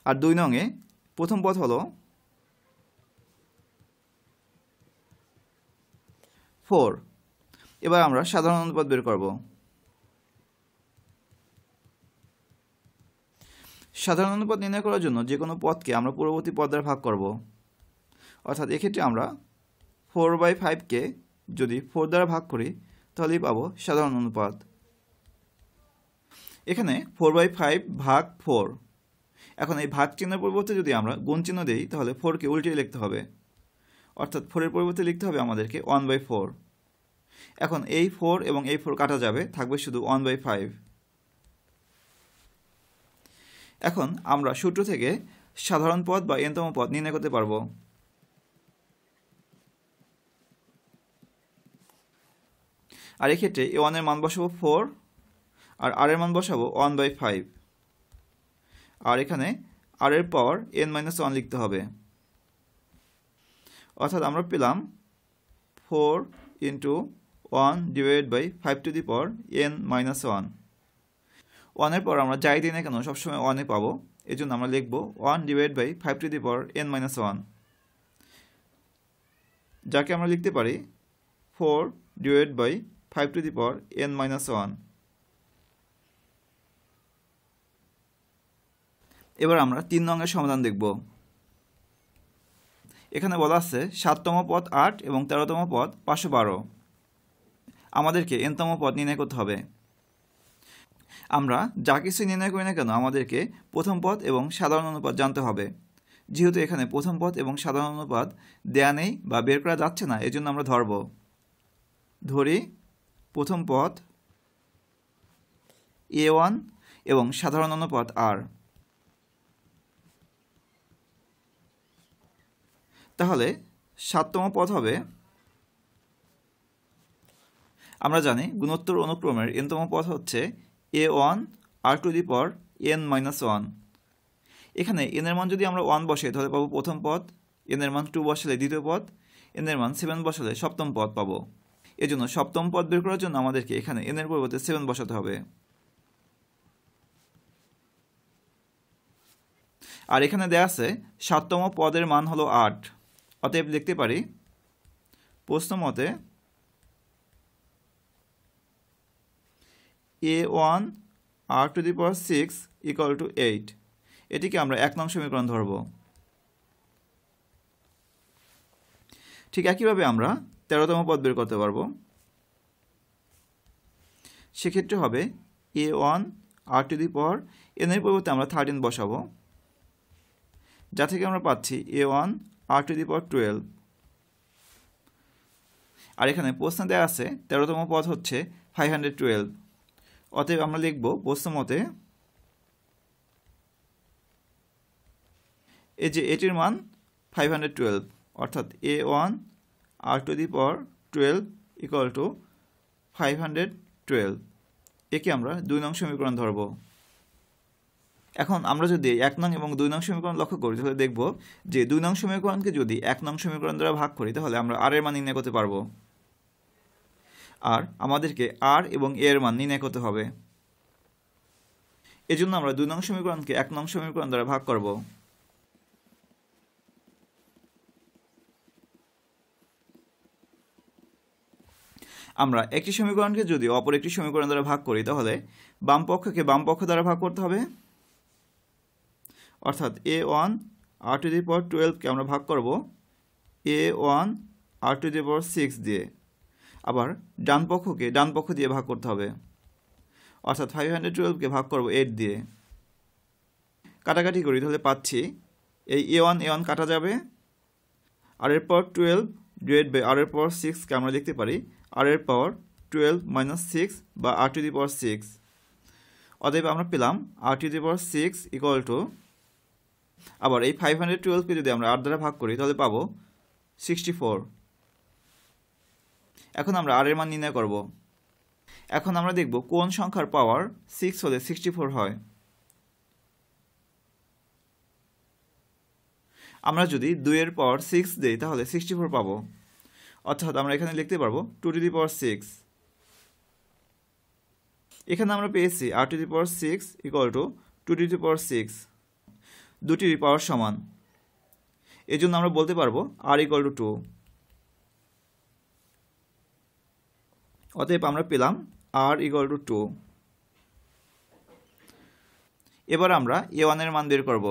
আর 2 নং-এ প্রথম পদ হলো 4। এবার আমরা সাধারণ অনুপাত বের করব। সাধারণ অনুপাত নির্ণয় করার জন্য যে কোনো পদকে আমরা পূর্ববর্তী পদ দ্বারা ভাগ করব। অর্থাৎ এক্ষেত্রে আমরা 4/5-কে যদি 4 দ্বারা ভাগ করি তাহলেই পাবো সাধারণ অনুপাত। এখানে 4/5 ভাগ 4। এখন এই ভাগ চিহ্নের পরিবর্তে যদি আমরা গুণ চিহ্ন দিই তাহলে 4-কে উল্টে লিখতে হবে। অর্থাৎ 4-এর পরিবর্তে লিখতে হবে আমাদেরকে 1/4। এখন এই 4 এবং এই 4 কাটা যাবে, থাকবে শুধু 1/5। এখন আমরা সূত্র থেকে সাধারণ পদ বা n-তম পদ নির্ণয় করতে পারবো। আর এক্ষেত্রে a1 এর মান বসাবো 4 আর r এর মান বসাবো 1/5। আর এখানে r এর পাওয়ার n-1 লিখতে হবে। অর্থাৎ আমরা পেলাম 4 × 1/5⁻n−1। 1 এর পর আমরা যাই দিই না কেন সবসময় 1-এ পাবো, এই জন্য আমরা লিখব 1/5⁻n−1, যাকে আমরা লিখতে পারি 4/5⁻n−1। এবার আমরা 3 নং এর সমাধান দেখব। এখানে বলা আছে 7তম পদ 8 এবং 13তম পদ 512। আমাদেরকে n-তম পদ নির্ণয় করতে হবে। আমরা যা কিছু নির্ণয় করি না কেন আমাদেরকে প্রথম পদ এবং সাধারণ অনুপাত জানতে হবে। যেহেতু এখানে প্রথম পদ এবং সাধারণ অনুপাত দেয়া নেই বা বের করা যাচ্ছে না, এজন্য আমরা ধরি প্রথম পদ a1 এবং সাধারণ অনুপাত r। তাহলে 7তম পদ হবে, আমরা জানি গুণোত্তর অনুক্রমের n-তম পদ হচ্ছে a1 r⁻n−1। এখানে n এর মান যদি আমরা 1 বসাই তাহলে পাবো প্রথম পদ, n এর মান 2 বসালে দ্বিতীয় পদ, n এর মান 7 বসালে সপ্তম পদ পাবো। এজন্য সপ্তম পদ বের করার জন্য আমাদেরকে এখানে n এর পরিবর্তে 7 বসাতে হবে। আর এখানে দেয়া আছে 7তম পদের মান হলো 8। অতএব লিখতে পারি প্রশ্ন মতে a1 r⁶ = 8। এটিকে আমরা 1 নং সমীকরণ ধরব। ঠিক একইভাবে আমরা 13তম পদ বের করতে পারব। সেক্ষেত্রে হবে a1 r⁴n এর পরিবর্তে আমরা 13 বসাবো, যা থেকে আমরা পাচ্ছি a1 r⁴12। আর এখানে প্রশ্ন দেওয়া আছে 13তম পদ হচ্ছে 512। অতএব আমরা লিখব প্রশ্ন মতে এই যে এটির মান 512, অর্থাৎ a1 r⁴12 = 512। একে আমরা 2 নং সমীকরণ ধরব। এখন আমরা যদি 1 নং এবং 2 নং সমীকরণ লক্ষ্য করি তাহলে দেখব যে 2 নং সমীকরণকে যদি 1 নং সমীকরণ দ্বারা ভাগ করি তাহলে আমরা r এর মান নির্ণয় করতে পারব। আর আমাদেরকে r এবং a এর মান নির্ণয় করতে হবে। এজন্য আমরা 2 নং সমীকরণকে 1 নং সমীকরণ দ্বারা ভাগ করব। আমরা একটি সমীকরণকে যদি অপর একটি সমীকরণ দ্বারা ভাগ করি তাহলে বাম পক্ষকে বাম পক্ষ দ্বারা ভাগ করতে হবে, অর্থাৎ a1 r⁴12 কে আমরা ভাগ করব a1 r⁶ দিয়ে। আবার ডান পক্ষকে ডান পক্ষ দিয়ে ভাগ করতে হবে, অর্থাৎ 512 কে ভাগ করব 8 দিয়ে। কাটাকাটি করি তাহলে পাচ্ছি এই a1 কাটা যাবে, r এর পাওয়ার 12 ডিভাইড বাই r এর পাওয়ার 6 কে আমরা লিখতে পারি r এর পাওয়ার 12 - 6 বা r⁶। অতএব আমরা পেলাম r⁶ = আবার এই 512 কে যদি আমরা r দ্বারা ভাগ করি তাহলে পাবো 64। এখন আমরা r এর মান নির্ণয় করব। এখন আমরা দেখব কোন সংখ্যার পাওয়ার 6 হলে 64 হয়। আমরা যদি 2 এর পাওয়ার 6 দেই তাহলে 64 পাবো, অর্থাৎ আমরা এখানে লিখতে পারবো 2⁶। এখানে আমরা পেয়েছি r⁶ = 2⁶। দুটির পাওয়ার সমান, এজন্য আমরা বলতে পারবো r = 2। অতএব আমরা পেলাম r = 2। এবার আমরা a1 এর মান বের করব।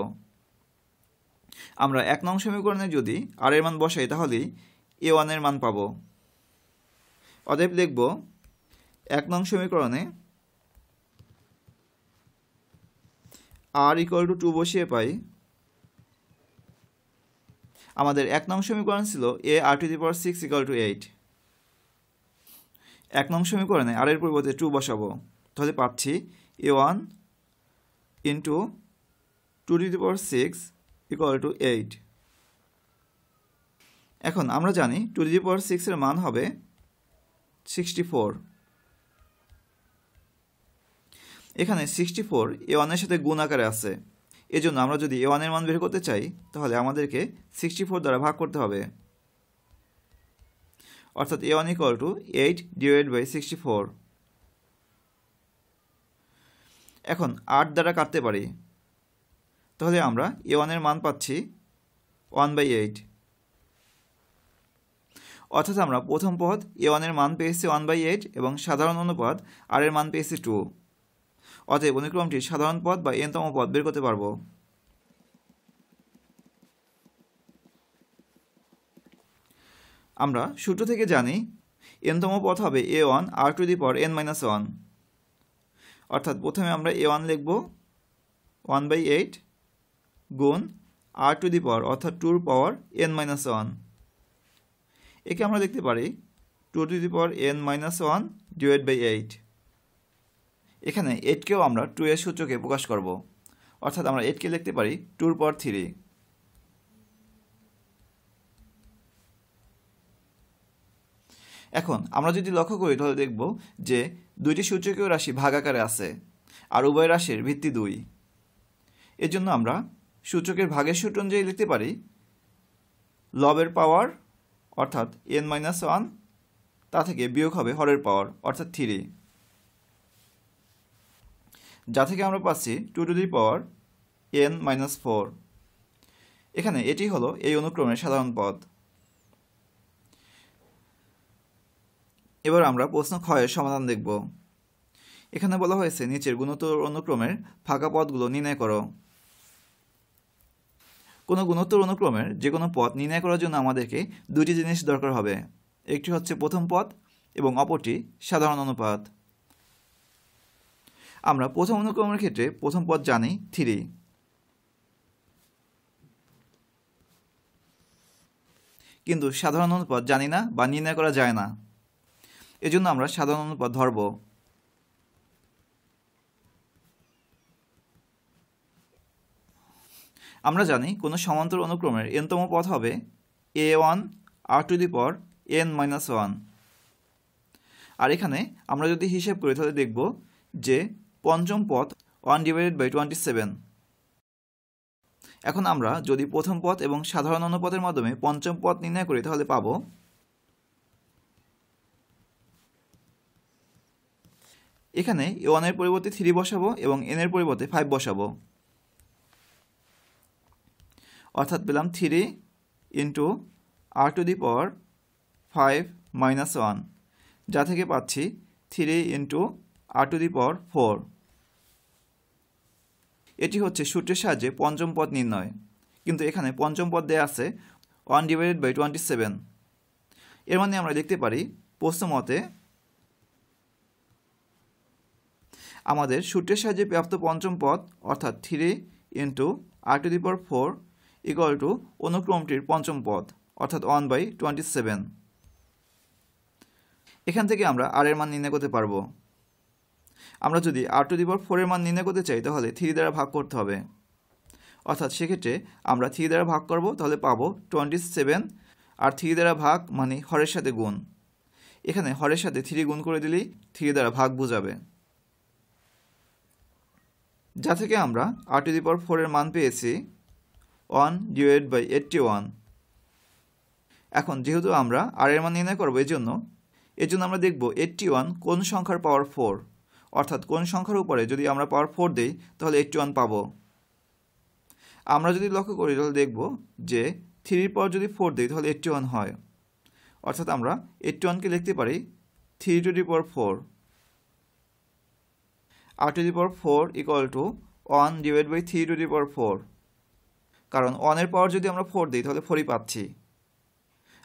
আমরা 1 নং সমীকরণে যদি r এর মান বসাই তাহলে a1 এর মান পাবো। অতএব লিখব 1 নং সমীকরণে r = 2 বসিয়ে পাই। আমাদের 1 নং সমীকরণ ছিল a r⁶ = 8। 1 নং সমীকরণে r এর পরিবর্তে 2 বসাবো, তাহলে পাচ্ছি a1 * 2⁶ = 8। এখন আমরা জানি 2⁶ এর মান হবে 64। এখানে 64 a1 এর সাথে গুণ আকারে আছে, এজন্য আমরা যদি a1 এর মান বের করতে চাই তাহলে আমাদেরকে 64 দ্বারা ভাগ করতে হবে, অর্থাৎ a1 = 8 ডিভাইড বাই 64। এখন 8 দ্বারা কাটতে পারি, তাহলে আমরা a1 এর মান পাচ্ছি 1/8। অর্থাৎ আমরা প্রথম পদ a1 এর মান পেয়েছি 1/8 এবং সাধারণ অনুপাত r এর মান পেয়েছি 2। অতএব অনুক্রমটি সাধারণ পদ বা n তম পদ বের করতে পারবো। আমরা সূত্র থেকে জানি n তম পদ হবে a1 r⁴n-1। অর্থাৎ প্রথমে আমরা a1 লিখব 1/8 গুণ r⁴ অর্থাৎ 2 এর পাওয়ার n-1। একে আমরা লিখতে পারি 2n-1 ডিভাইড বাই 8। এখানে 8 কেও আমরা 2 এর সূচকে প্রকাশ করব, অর্থাৎ আমরা 8 কে লিখতে পারি 2 এর পাওয়ার 3। এখন আমরা যদি লক্ষ্য করি তাহলে দেখব যে দুইটি সূচকীয় রাশি ভাগ আকারে আছে আর উভয় রাশির ভিত্তি 2। এজন্য আমরা সূচকের ভাগের সূত্র অনুযায়ী লিখতে পারি লবের পাওয়ার অর্থাৎ n-1 তা থেকে বিয়োগ হবে হরের পাওয়ার অর্থাৎ 3, যা থেকে আমরা পাচ্ছি 2n-4। এখানে এটি হলো এই অনুক্রমের সাধারণ পদ। এবার আমরা প্রশ্ন ক্ষয়ের সমাধান দেখব। এখানে বলা হয়েছে নিচের গুণোত্তর অনুক্রমের ফাঁকা পদগুলো নির্ণয় করো। কোনো গুণোত্তর অনুক্রমের যে কোনো পদ নির্ণয় করার জন্য আমাদেরকে দুটি জিনিস দরকার হবে। একটি হচ্ছে প্রথম পদ এবং অপরটি সাধারণ অনুপাত। আমরা প্রথম অনুক্রমের ক্ষেত্রে প্রথম পদ জানি 3, কিন্তু সাধারণ অনুপাত জানি না বা নির্ণয় করা যায় না। এজন্য আমরা সাধারণ অনুপাত ধরব। আমরা জানি কোনো সমান্তর অনুক্রমের n-তম পদ হবে a1 r⁴n-1। আর এখানে আমরা যদি হিসেব করি তাহলে দেখব যে পঞ্চম পদ 1/27। এখন আমরা যদি প্রথম পদ এবং সাধারণ অনুপাতের মাধ্যমে পঞ্চম পদ নির্ণয় করি তাহলে পাব এখানে a1 এর পরিবর্তে 3 বসাবো এবং n এর পরিবর্তে 5 বসাবো, অর্থাৎ পেলাম 3 × r⁵ যা থেকে পাচ্ছি 3 × r⁴। এটি হচ্ছে সূত্রের সাহায্যে পঞ্চম পদ নির্ণয়, কিন্তু এখানে পঞ্চম পদ দেয়া আছে 1/27। এর মানে আমরা লিখতে পারি প্রশ্ন মতে আমাদের সূত্রের সাহায্যে প্রাপ্ত পঞ্চম পদ অর্থাৎ 3 × r⁴ অনুক্রমটির পঞ্চম পদ অর্থাৎ 1/27। এখান থেকে আমরা r এর মান নির্ণয় করতে পারবো। আমরা যদি r⁴ এর মান নির্ণয় করতে চাই তাহলে 3 দ্বারা ভাগ করতে হবে, অর্থাৎ সেক্ষেত্রে আমরা 3 দ্বারা ভাগ করব, তাহলে পাবো 27, আর 3 দ্বারা ভাগ মানে হরের সাথে গুণ। এখানে হরের সাথে 3 গুণ করে দিলেই 3 দ্বারা ভাগ বোঝাবে, যা থেকে আমরা r⁴ এর মান পেয়েছি 1/81। এখন যেহেতু আমরা r এর মান নির্ণয় করব এজন্য আমরা দেখব 81 কোন সংখ্যার পাওয়ার 4, অর্থাৎ কোন সংখ্যার উপরে যদি আমরা পাওয়ার 4 দেই তাহলে 81 পাবো। আমরা যদি লক্ষ্য করি তাহলে দেখব যে 3 এর পাওয়ার যদি 4 দেই তাহলে 81 হয়, অর্থাৎ আমরা 81কে লিখতে পারি 3⁴। r⁴ = 1/3⁴, কারণ 1 এর পাওয়ার যদি আমরা 4 দিই তাহলে 4ই পাচ্ছি।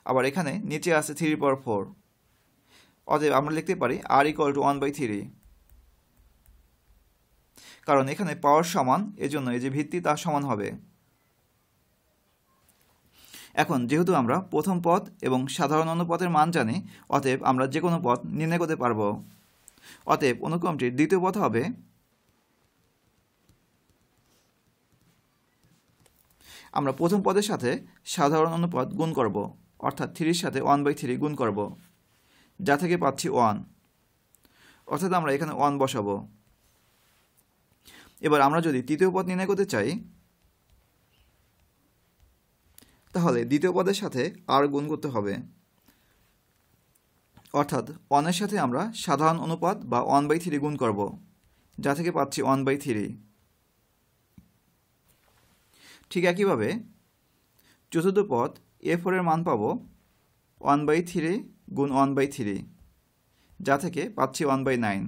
আবার এখানে নিচে আছে 3⁴, অতএব আমরা লিখতে পারি r = 1/3, কারণ এখানে পাওয়ার সমান, এজন্য এই যে ভিত্তি তা সমান হবে। এখন যেহেতু আমরা প্রথম পদ এবং সাধারণ অনুপাতের মান জানি, অতএব আমরা যে কোনো পদ নির্ণয় করতে পারব। অতএব অনুক্রমটির দ্বিতীয় পদ হবে আমরা প্রথম পদের সাথে সাধারণ অনুপাত গুণ করব, অর্থাৎ 3 এর সাথে 1/3 গুণ করব, যা থেকে পাচ্ছি 1, অর্থাৎ আমরা এখানে 1 বসাবো। এবার আমরা যদি তৃতীয় পদ নির্ণয় করতে চাই তাহলে দ্বিতীয় পদের সাথে r গুণ করতে হবে, অর্থাৎ 1 এর সাথে আমরা সাধারণ অনুপাত বা 1/3 গুণ করব, যা থেকে পাচ্ছি 1/3। ঠিক একইভাবে চতুর্থ পদ a4 এর মান পাব 1/3 গুণ 1/3, যা থেকে পাচ্ছি 1/9।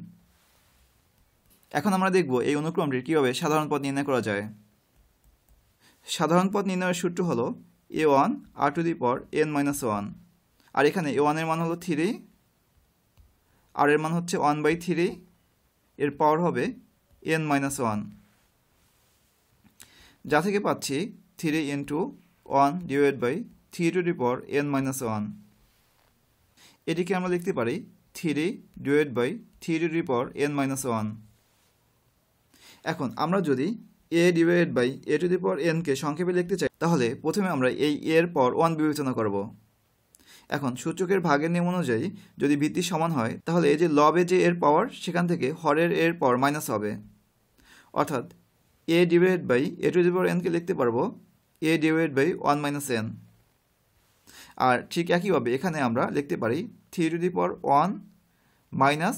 এখন আমরা দেখব এই অনুক্রমটির কীভাবে সাধারণ পদ নির্ণয় করা যায়। সাধারণ পদ নির্ণয়ের সূত্র হলো a1 r⁴n-1, আর এখানে a1 এর মান হলো 3, r এর মান হচ্ছে 1/3, এর পাওয়ার হবে n-1, যা থেকে পাচ্ছি 3 × 1/3⁴n-1। এটিকে আমরা লিখতে পারি 3/3⁴n-1। এখন আমরা যদি a/a⁴n কে সংক্ষেপে লিখতে চাই তাহলে প্রথমে আমরা এই এর পর 1 বিবেচনা করব। এখন সূচকের ভাগের নিয়ম অনুযায়ী যদি ভিত্তি সমান হয় তাহলে এই যে লবে যে এর পাওয়ার সেখান থেকে হরের এর পাওয়ার মাইনাস হবে, অর্থাৎ a/a⁴n কে লিখতে পারবো a/1 - n। আর ঠিক একইভাবে এখানে আমরা লিখতে পারি 3^1 মাইনাস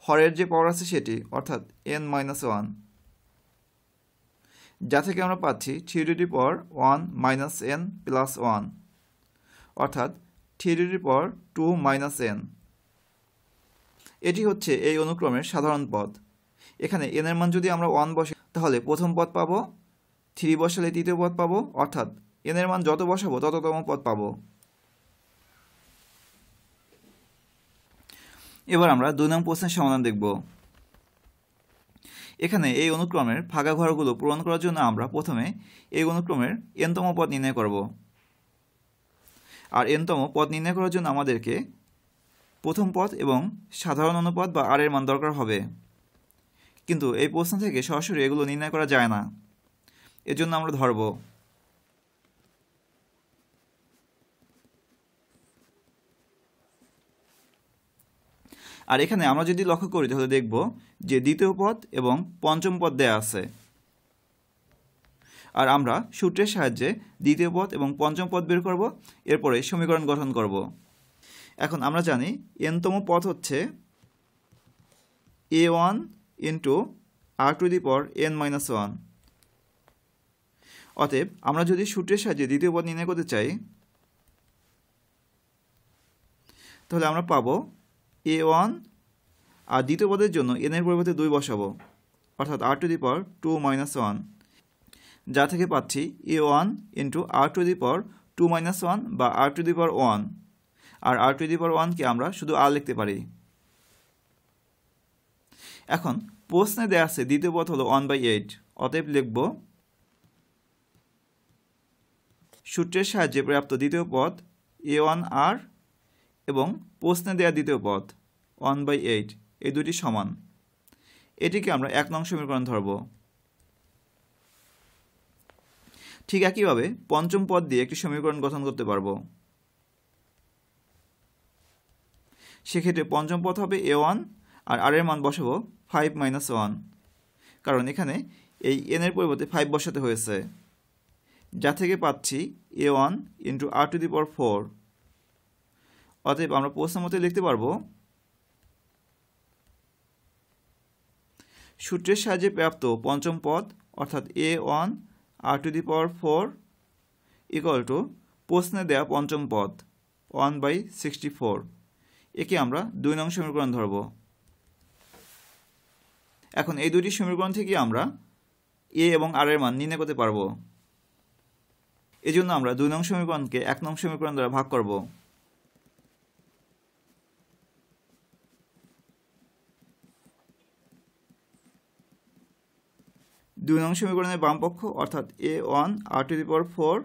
হরের যে পাওয়ার আছে সেটি অর্থাৎ n-1, যা থেকে আমরা পাচ্ছি 3^1 মাইনাস n প্লাস 1 অর্থাৎ 3^2 মাইনাস n। এটি হচ্ছে এই অনুক্রমের সাধারণ পদ। এখানে n এর মান যদি আমরা 1 বসাই তাহলে প্রথম পদ পাবো, 3 বসালে তৃতীয় পদ পাবো, অর্থাৎ n এর মান যত বসাবো তততম পদ পাবো। এবার আমরা 2 নং প্রশ্নের সমাধান দেখব। এখানে এই অনুক্রমের ফাঁকা ঘরগুলো পূরণ করার জন্য আমরা প্রথমে এই অনুক্রমের n-তম পদ নির্ণয় করব। আর n-তম পদ নির্ণয় করার জন্য আমাদেরকে প্রথম পদ এবং সাধারণ অনুপাত বা r এর মান দরকার হবে। কিন্তু এই প্রশ্ন থেকে সরাসরি এগুলো নির্ণয় করা যায় না, এজন্য আমরা ধরব। আর এখানে আমরা যদি লক্ষ্য করি তাহলে দেখব যে দ্বিতীয় পদ এবং পঞ্চম পদ দেয়া আছে। আর আমরা সূত্রের সাহায্যে দ্বিতীয় পদ এবং পঞ্চম পদ বের করব, এরপরে সমীকরণ গঠন করব। এখন আমরা জানি n-তম পদ হচ্ছে a1 ইন্টু r⁻n-1। অতএব আমরা যদি সূত্রের সাহায্যে দ্বিতীয় পদ নির্ণয় করতে চাই তাহলে আমরা পাবো a1 আর দ্বিতীয় পদের জন্য n এর পরিবর্তে 2 বসাবো, অর্থাৎ r⁻2-1, যা থেকে পাচ্ছি a1 ইন্টু r⁻2-1 বা r⁻1। আর r⁻1 কে আমরা শুধু r লিখতে পারি। এখন প্রশ্নে দেয়া আছে দ্বিতীয় পদ হলো 1/8, অতএব লিখব সূত্রের সাহায্যে প্রাপ্ত দ্বিতীয় পদ a1r এবং প্রশ্নে দেয়া দ্বিতীয় পদ 1/8, এই দুটি সমান। এটিকে আমরা 1 নং সমীকরণ ধরব। ঠিক একইভাবে পঞ্চম পদ দিয়ে একটি সমীকরণ গঠন করতে পারব। সেক্ষেত্রে পঞ্চম পদ হবে a1 আর r এর মান বসাবো 5-1, কারণ এখানে এই n এর পরিবর্তে 5 বসাতে হয়েছে, যা থেকে পাচ্ছি a1 ইন্টু r⁴। অতএব আমরা প্রশ্ন মতে লিখতে পারবো সূত্রের সাহায্যে প্রাপ্ত পঞ্চম পদ অর্থাৎ a1 r⁴ ইকুয়াল টু প্রশ্নে দেয়া পঞ্চম পদ 1/64। একে আমরা 2 নং সমীকরণ ধরব। এখন এই দুটি সমীকরণ থেকে আমরা a এবং r এর মান নির্ণয় করতে পারব। এজন্য আমরা 2 নং সমীকরণকে 1 নং সমীকরণ দ্বারা ভাগ করব। দুই নং সমীকরণের বাম পক্ষ অর্থাৎ a1 r⁴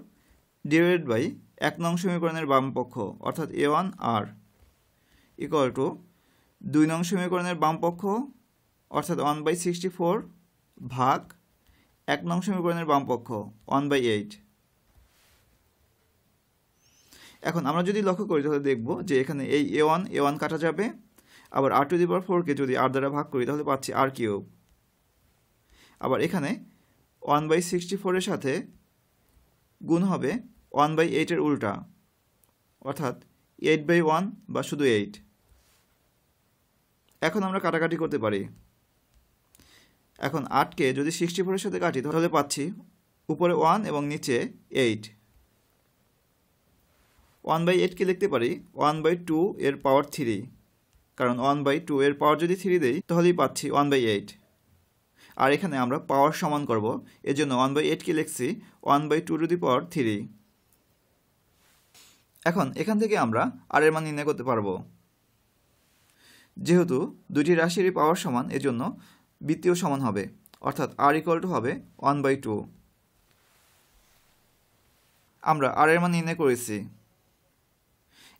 ডিভাইডেড বাই 1 নং সমীকরণের বাম পক্ষ অর্থাৎ a1r ইকুয়াল টু 2 নং সমীকরণের বাম পক্ষ অর্থাৎ 1/64 ভাগ 1 নং সমীকরণের বাম পক্ষ 1/8। এখন আমরা যদি লক্ষ্য করি তাহলে দেখব যে এখানে এই a1 কাটা যাবে, আবার r⁴ কে যদি r দ্বারা ভাগ করি তাহলে পাচ্ছি r3। আবার এখানে 1/64 এর সাথে গুণ হবে 1/8 এর উল্টা, অর্থাৎ 8/1 বা শুধু 8। এখন আমরা কাটাকাটি করতে পারি। এখন 8কে যদি 64 এর সাথে কাটি তাহলে পাচ্ছি উপরে 1 এবং নিচে 8। 1/8 কে লিখতে পারি 1/2 এর পাওয়ার 3, কারণ 1/2 এর পাওয়ার যদি 3 দেই তাহলেই পাচ্ছি 1/8। আর এখানে আমরা পাওয়ার সমান করব, এজন্য 1/8 কে লিখছি 1/2⁻3। এখন এখান থেকে আমরা r এর মান নির্ণয় করতে পারবো। যেহেতু দুটি রাশিরই পাওয়ার সমান এজন্য বৃত্তীয় সমান হবে, অর্থাৎ r ইকুয়াল টু হবে 1/2। আমরা r এর মান নির্ণয় করেছি।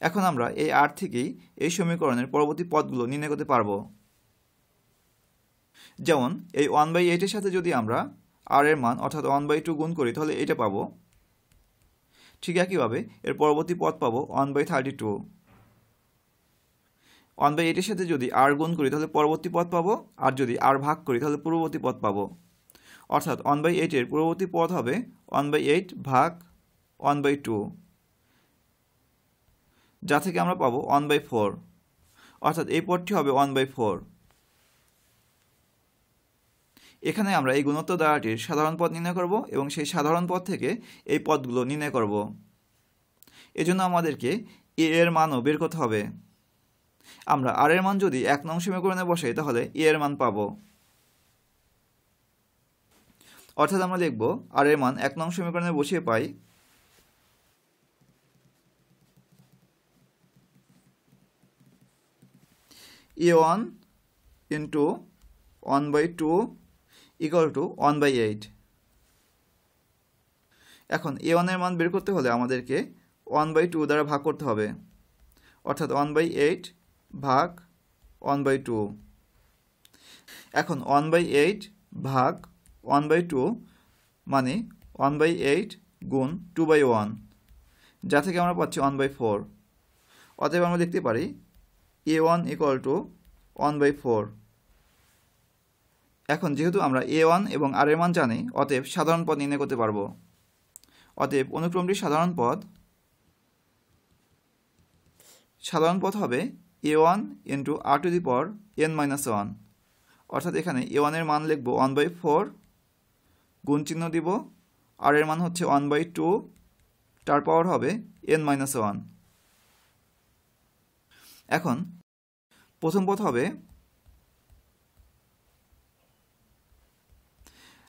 এখন আমরা এই r থেকেই এই সমীকরণের পরবর্তী পদগুলো নির্ণয় করতে পারবো। যেমন এই 1/8 এর সাথে যদি আমরা r এর মান অর্থাৎ 1/2 গুণ করি তাহলে এটা পাবো। ঠিক একইভাবে এর পরবর্তী পদ পাবো 1/32। 1/8 এর সাথে যদি r গুণ করি তাহলে পরবর্তী পদ পাবো, আর যদি r ভাগ করি তাহলে পূর্ববর্তী পদ পাবো। অর্থাৎ 1/8 এর পূর্ববর্তী পদ হবে 1/8 ভাগ 1/2, যা থেকে আমরা পাবো 1/4। অর্থাৎ এই পদটি হবে 1/4। এখানে আমরা এই গুণোত্তর ধারাটির সাধারণ পদ নির্ণয় করব এবং সেই সাধারণ পদ থেকে এই পদগুলো নির্ণয় করব। এজন্য আমাদেরকে a এর মানও বের করতে হবে। আমরা r এর মান যদি 1 নং সমীকরণে বসাই তাহলে a এর মান পাবো। অর্থাৎ আমরা লিখব r এর মান 1 নং সমীকরণে বসিয়ে পাই a1 into 1/2 equal to 1/8। এখন a1 এর মান বের করতে হলে আমাদেরকে 1/2 দ্বারা ভাগ করতে হবে, অর্থাৎ 1/8 ভাগ 1/2। এখন 1/8 ভাগ 1/2 মানে 1/8 গুণ 2/1, যা থেকে আমরা পাচ্ছি 1/4। অতএব আমরা লিখতে পারি a1 equal to 1/4। এখন যেহেতু আমরা a1 এবং r এর মান জানি, অতএব সাধারণ পদ নির্ণয় করতে পারবো। অতএব অনুক্রমটির সাধারণ পদ হবে a1 into r to the power n-1। অর্থাৎ এখানে a1 এর মান লিখব 1/4, গুণ চিহ্ন দিব, r এর মান হচ্ছে 1/2, তার পাওয়ার হবে n-1। এখন প্রথম পদ হবে,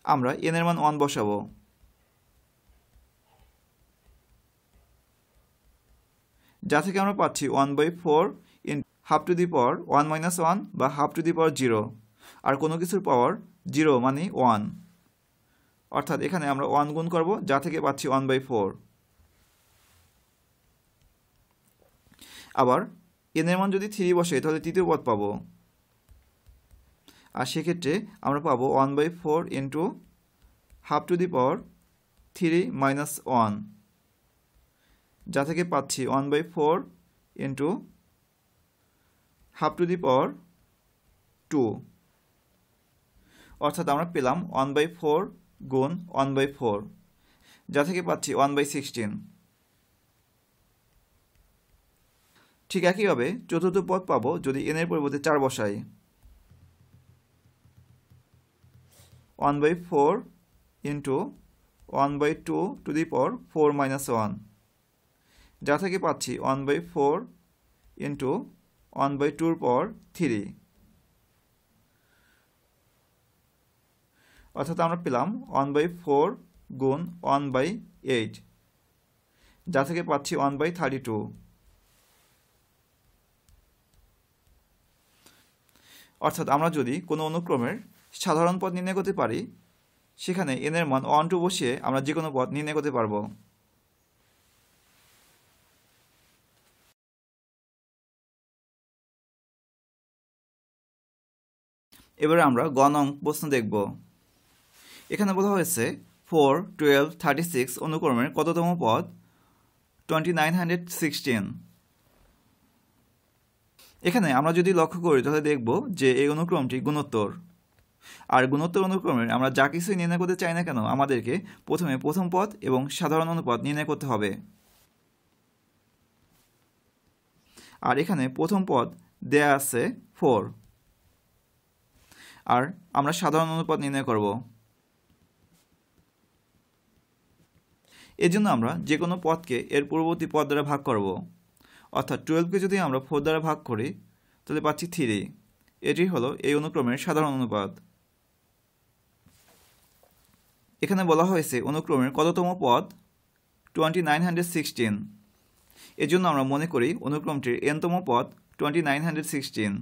আমরা n এর মান 1 বসাবো, যা থেকে আমরা পাচ্ছি 1/4 ইন্টু হাফ টু দি পাওয়ার 1-1 বা হাফ টু দি পাওয়ার 0, আর কোনো কিছুর পাওয়ার 0 মানে 1। অর্থাৎ এখানে আমরা 1 গুণ করব, যা থেকে পাচ্ছি 1/4। আবার n এর মান যদি 3 বসে তাহলে তৃতীয় পদ পাবো, আর সেক্ষেত্রে আমরা পাবো 1/4 ইন্টু হাফ টু দি পাওয়ার 3-1, যা থেকে পাচ্ছি 1/4 ইন্টু হাফ টু দি পাওয়ার 2। অর্থাৎ আমরা পেলাম 1/4 গুণ 1/4, যা থেকে পাচ্ছি 1/16। ঠিক একইভাবে চতুর্থ পদ পাবো যদি n এর পরিবর্তে 4 বসাই, 1/4 ইন্টু 1/2 টু দি পাওয়ার 4-1, যা থেকে পাচ্ছি 1/4 ইন্টু 1/2 পাওয়ার 3। অর্থাৎ আমরা পেলাম 1/4 গুণ 1/8, যা থেকে পাচ্ছি 1/32। অর্থাৎ আমরা যদি কোনো অনুক্রমের সাধারণ পদ নির্ণয় করতে পারি, সেখানে n এর মান 1-2 বসিয়ে আমরা যে কোনো পদ নির্ণয় করতে পারবো। এবারে আমরা গ নং প্রশ্ন দেখব। এখানে বলা হয়েছে 4, 12, 36 অনুক্রমের কততম পদ 2916। এখানে আমরা যদি লক্ষ্য করি তাহলে দেখব যে এই অনুক্রমটি গুণোত্তর, আর গুণোত্তর অনুক্রমের আমরা যা কিছুই নির্ণয় করতে চাই না কেন আমাদেরকে প্রথমে প্রথম পদ এবং সাধারণ অনুপদ নির্ণয় করতে হবে। আর এখানে প্রথম পদ দেয়া আছে 4, আর আমরা সাধারণ অনুপাত নির্ণয় করব। এজন্য আমরা যে কোনো পদকে এর পূর্ববর্তী পদ দ্বারা ভাগ করব। অর্থাৎ 12কে যদি আমরা 4 দ্বারা ভাগ করি তাহলে পাচ্ছি 3। এটি হলো এই অনুক্রমের সাধারণ অনুপাত। এখানে বলা হয়েছে অনুক্রমের কততম পদ 2916। এজন্য আমরা মনে করি অনুক্রমটির nতম পদ 2916।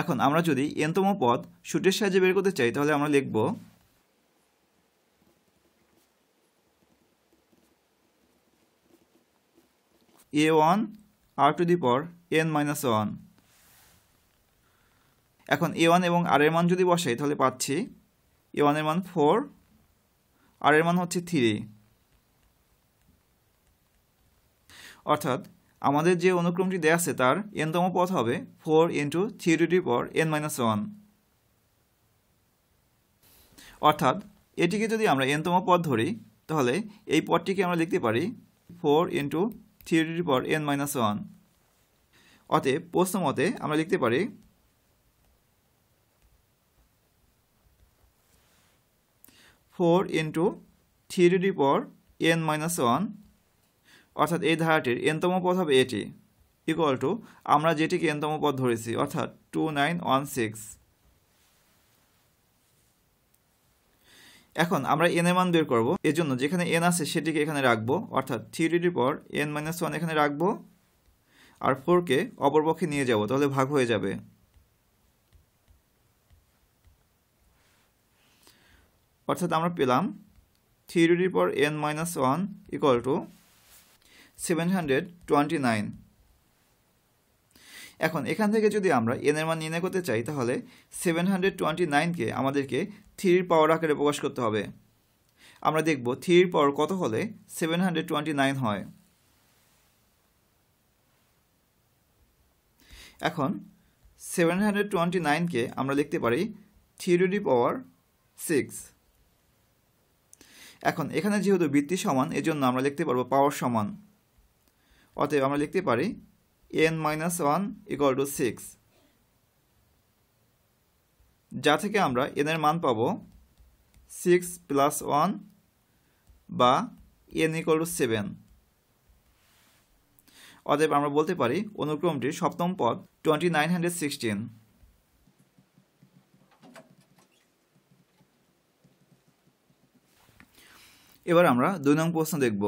এখন আমরা যদি nতম পদ সূত্রের সাহায্যে বের করতে চাই তাহলে আমরা লিখব a1 r to the power n-1। এখন a1 এবং r এর মান যদি বসাই তাহলে পাচ্ছি a1 এর মান 4, r এর মান হচ্ছে 3। অর্থাৎ আমাদের যে অনুক্রমটি দেয়া আছে তার nতম পদ হবে 4 into 3 to the power n-1। অর্থাৎ এটিকে যদি আমরা n তম পদ ধরি তাহলে এই পদটিকে আমরা লিখতে পারি 4 × 3n-1। অতএব প্রশ্ন মতে আমরা লিখতে পারি 4 × 3n-1, অর্থাৎ এই ধারাটির n তম পদ হবে এটি, ইকুয়াল টু আমরা যেটিকে n তম পদ ধরেছি অর্থাৎ 2916। এখন আমরা n এর মান বের করব। এজন্য যেখানে n আছে সেটিকে এখানে রাখবো, অর্থাৎ 3n-1 এখানে রাখবো আর 4কে অপরপক্ষে নিয়ে যাব, তাহলে ভাগ হয়ে যাবে। অর্থাৎ আমরা পেলাম 3n-1 ইকুয়াল টু 729। এখন এখান থেকে যদি আমরা n এর মান নির্ণয় করতে চাই তাহলে 729কে আমাদেরকে 3 এর পাওয়ার আকারে প্রকাশ করতে হবে। আমরা দেখব 3 এর পাওয়ার কত হলে 729 হয়। এখন 729কে আমরা লিখতে পারি 3^6। এখন এখানে যেহেতু বৃত্তি সমান এজন্য আমরা লিখতে পারবো পাওয়ার সমান। অতএব আমরা লিখতে পারি n-1 = 6, যা থেকে আমরা n এর মান পাবো 6 + 1 বা n = 7। অতএব আমরা বলতে পারি অনুক্রমটির সপ্তম পদ 2916। এবার আমরা 2 নং প্রশ্ন দেখব।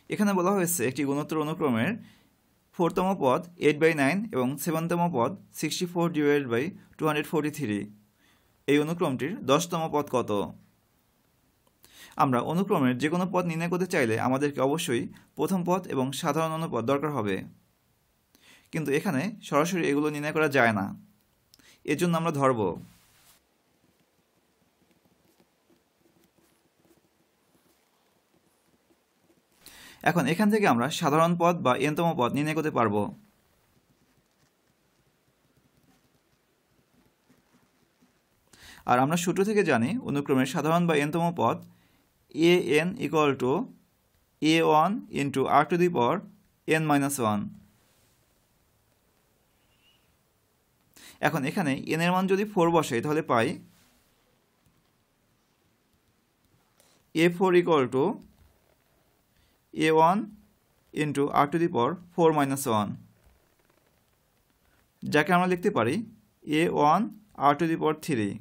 এখানে বলা হয়েছে একটি গুণোত্তর অনুক্রমের 4তম পদ 8/9 এবং 7তম পদ 64/243। এই অনুক্রমটির 10তম পদ কত? আমরা অনুক্রমের যে কোনো পদ নির্ণয় করতে চাইলে আমাদেরকে অবশ্যই প্রথম পদ এবং সাধারণ অনুপদ দরকার হবে, কিন্তু এখানে সরাসরি এগুলো নির্ণয় করা যায় না, এজন্য আমরা ধরব। এখন এখান থেকে আমরা সাধারণ পদ বা n-তম পদ নির্ণয় করতে পারব। আর আমরা সূত্র থেকে জানি অনুক্রমের সাধারণ বা n-তম পদ an = a1 × r⁻n-1। এখন এখানে n এর মান যদি 4 বসাই তাহলে পাই a4 = a1 × r⁻4-1, যাকে আমরা লিখতে পারি a1 r⁻3।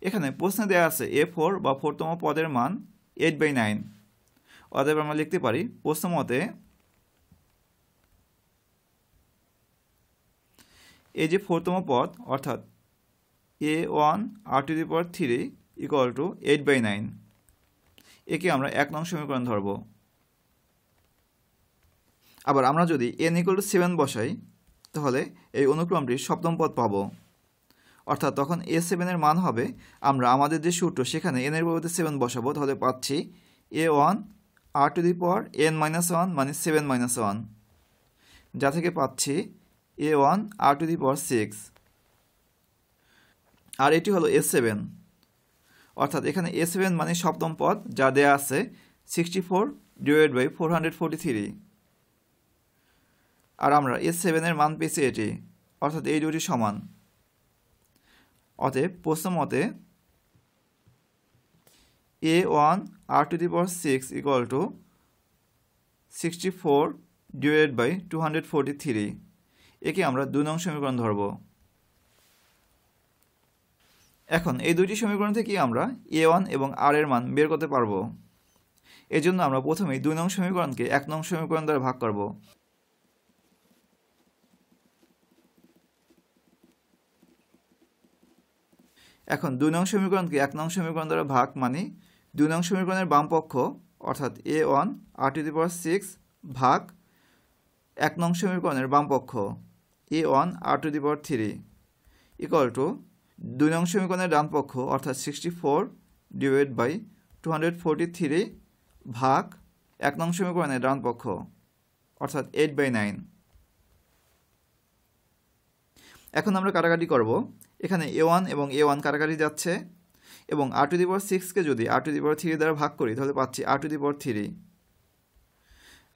এখানে প্রশ্নে দেওয়া আছে a4 বা 4তম পদের মান 8/9। অতএব আমরা লিখতে পারি প্রশ্ন মতে এই যে 4তম পদ অর্থাৎ a1 r⁻3 = 8/9, একে আমরা 1 নং সমীকরণ ধরব। আবার আমরা যদি n = 7 বসাই তাহলে এই অনুক্রমটির সপ্তম পদ পাব, অর্থাৎ তখন a7 এর মান হবে, আমরা আমাদের যে সূত্র সেখানে n এর পরিবর্তে 7 বসাবো, তাহলে পাচ্ছি a1 r⁻n-1 মানে 7-1, যা থেকে পাচ্ছি a1 r⁻6। আর এটি হলো a7, অর্থাৎ এখানে a7 মানে সপ্তম পদ, যা দেয়া আছে 64/443। আর আমরা a7 এর মান পেয়েছি এটি, অর্থাৎ এই দুটি সমান। অতএব প্রশ্ন মতে a1 r⁻6 = 64/243, একে আমরা 2 নং সমীকরণ ধরব। এখন এই দুইটি সমীকরণ থেকে আমরা a1 এবং r এর মান বের করতে পারব। এজন্য আমরা প্রথমেই 2 নং সমীকরণকে 1 নং সমীকরণ দ্বারা ভাগ করব। এখন 2 নং সমীকরণকে 1 নং সমীকরণ দ্বারা ভাগ মানে 2 নং সমীকরণের বাম পক্ষ অর্থাৎ a1 r⁻6 ভাগ 1 নং সমীকরণের বাম পক্ষ a1 r⁻3 = 2 নং সমীকরণের ডান পক্ষ অর্থাৎ 64/243 ভাগ 1 নং সমীকরণের ডান পক্ষ অর্থাৎ 8/9। এখন আমরা কাটাকাটি করব। এখানে a1 এবং a1 কাটাকাটি যাচ্ছে, এবং r⁶ কে যদি r⁻³ দ্বারা ভাগ করি তাহলে পাচ্ছি r⁻3।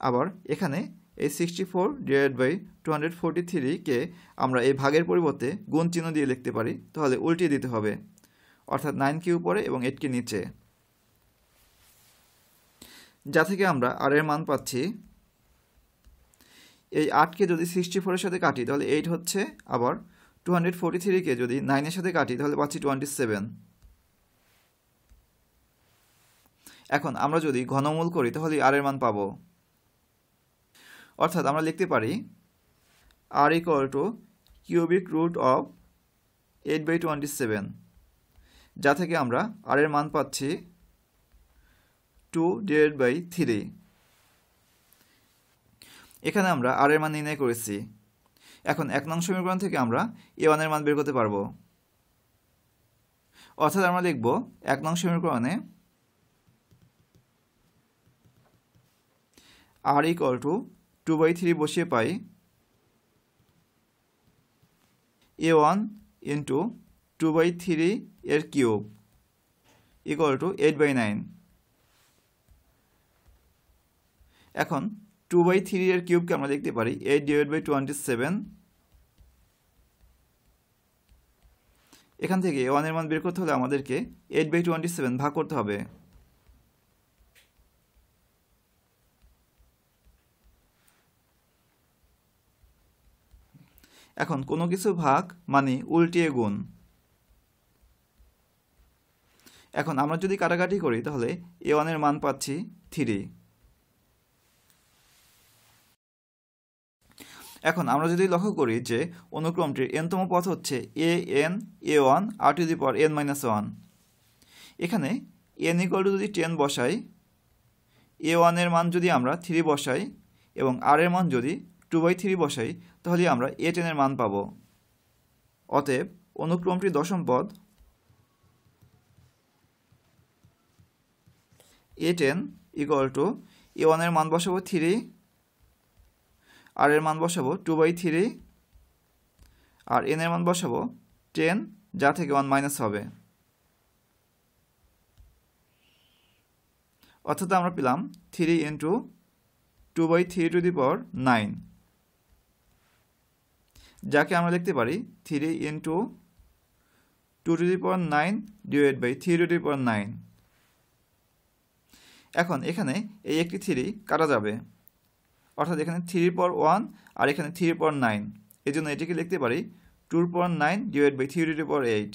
আবার এখানে এই 64/243 কে আমরা এই ভাগের পরিবর্তে গুণ চিহ্ন দিয়ে লিখতে পারি, তাহলে উল্টিয়ে দিতে হবে, অর্থাৎ 9কে উপরে এবং 8কে নিচে, যা থেকে আমরা r এর মান পাচ্ছি। এই 8কে যদি 64-এর সাথে কাটি তাহলে 8 হচ্ছে, আবার 243-কে যদি 9-এর সাথে কাটি তাহলে পাচ্ছি 27। এখন আমরা যদি ঘনমূল করি তাহলে r এর মান পাবো, অর্থাৎ আমরা লিখতে পারি r = √8/27, যা থেকে আমরা r এর মান পাচ্ছি 2/3। এখানে আমরা r এর মান নির্ণয় করেছি। এখন 1 নং সমীকরণ থেকে আমরা a1 এর মান বের করতে পারবো, অর্থাৎ আমরা লিখব 1 নং সমীকরণে r = 2/3 বসিয়ে পাই a1 × 2/3 এর কিউব = 8/9। এখন 2/3 এর কিউবকে আমরা লিখতে পারি 8/27। এখান থেকে a1 এর মান বের করতে হলে আমাদেরকে 8/27 ভাগ করতে হবে। এখন কোনো কিছু ভাগ মানে উল্টিয়ে গুণ। এখন আমরা যদি কাটাকাটি করি তাহলে a1 এর মান পাচ্ছি 3। এখন আমরা যদি লক্ষ্য করি যে অনুক্রমটির nতম পদ হচ্ছে an a1 r⁻n-1। এখানে n = যদি 10 বসাই, a1 এর মান যদি আমরা 3 বসাই এবং r এর মান যদি 2/3 বসাই তাহলে আমরা a10 এর মান পাব। অতএব অনুক্রমটির দশম পদ a10 = a1 এর মান বসাবো 3, r এর মান বসাবো 2/3 আর n এর মান বসাবো 10, যা থেকে 1 মাইনাস হবে। অর্থাৎ আমরা পেলাম 3 × 2/3⁹, যাকে আমরা লিখতে পারি 3 × 2⁹ এখন এখানে এই একটি 3 কাটা যাবে, অর্থাৎ এখানে 3⁴ আর এখানে 3⁴, এজন্য এটিকে লিখতে পারি 2⁴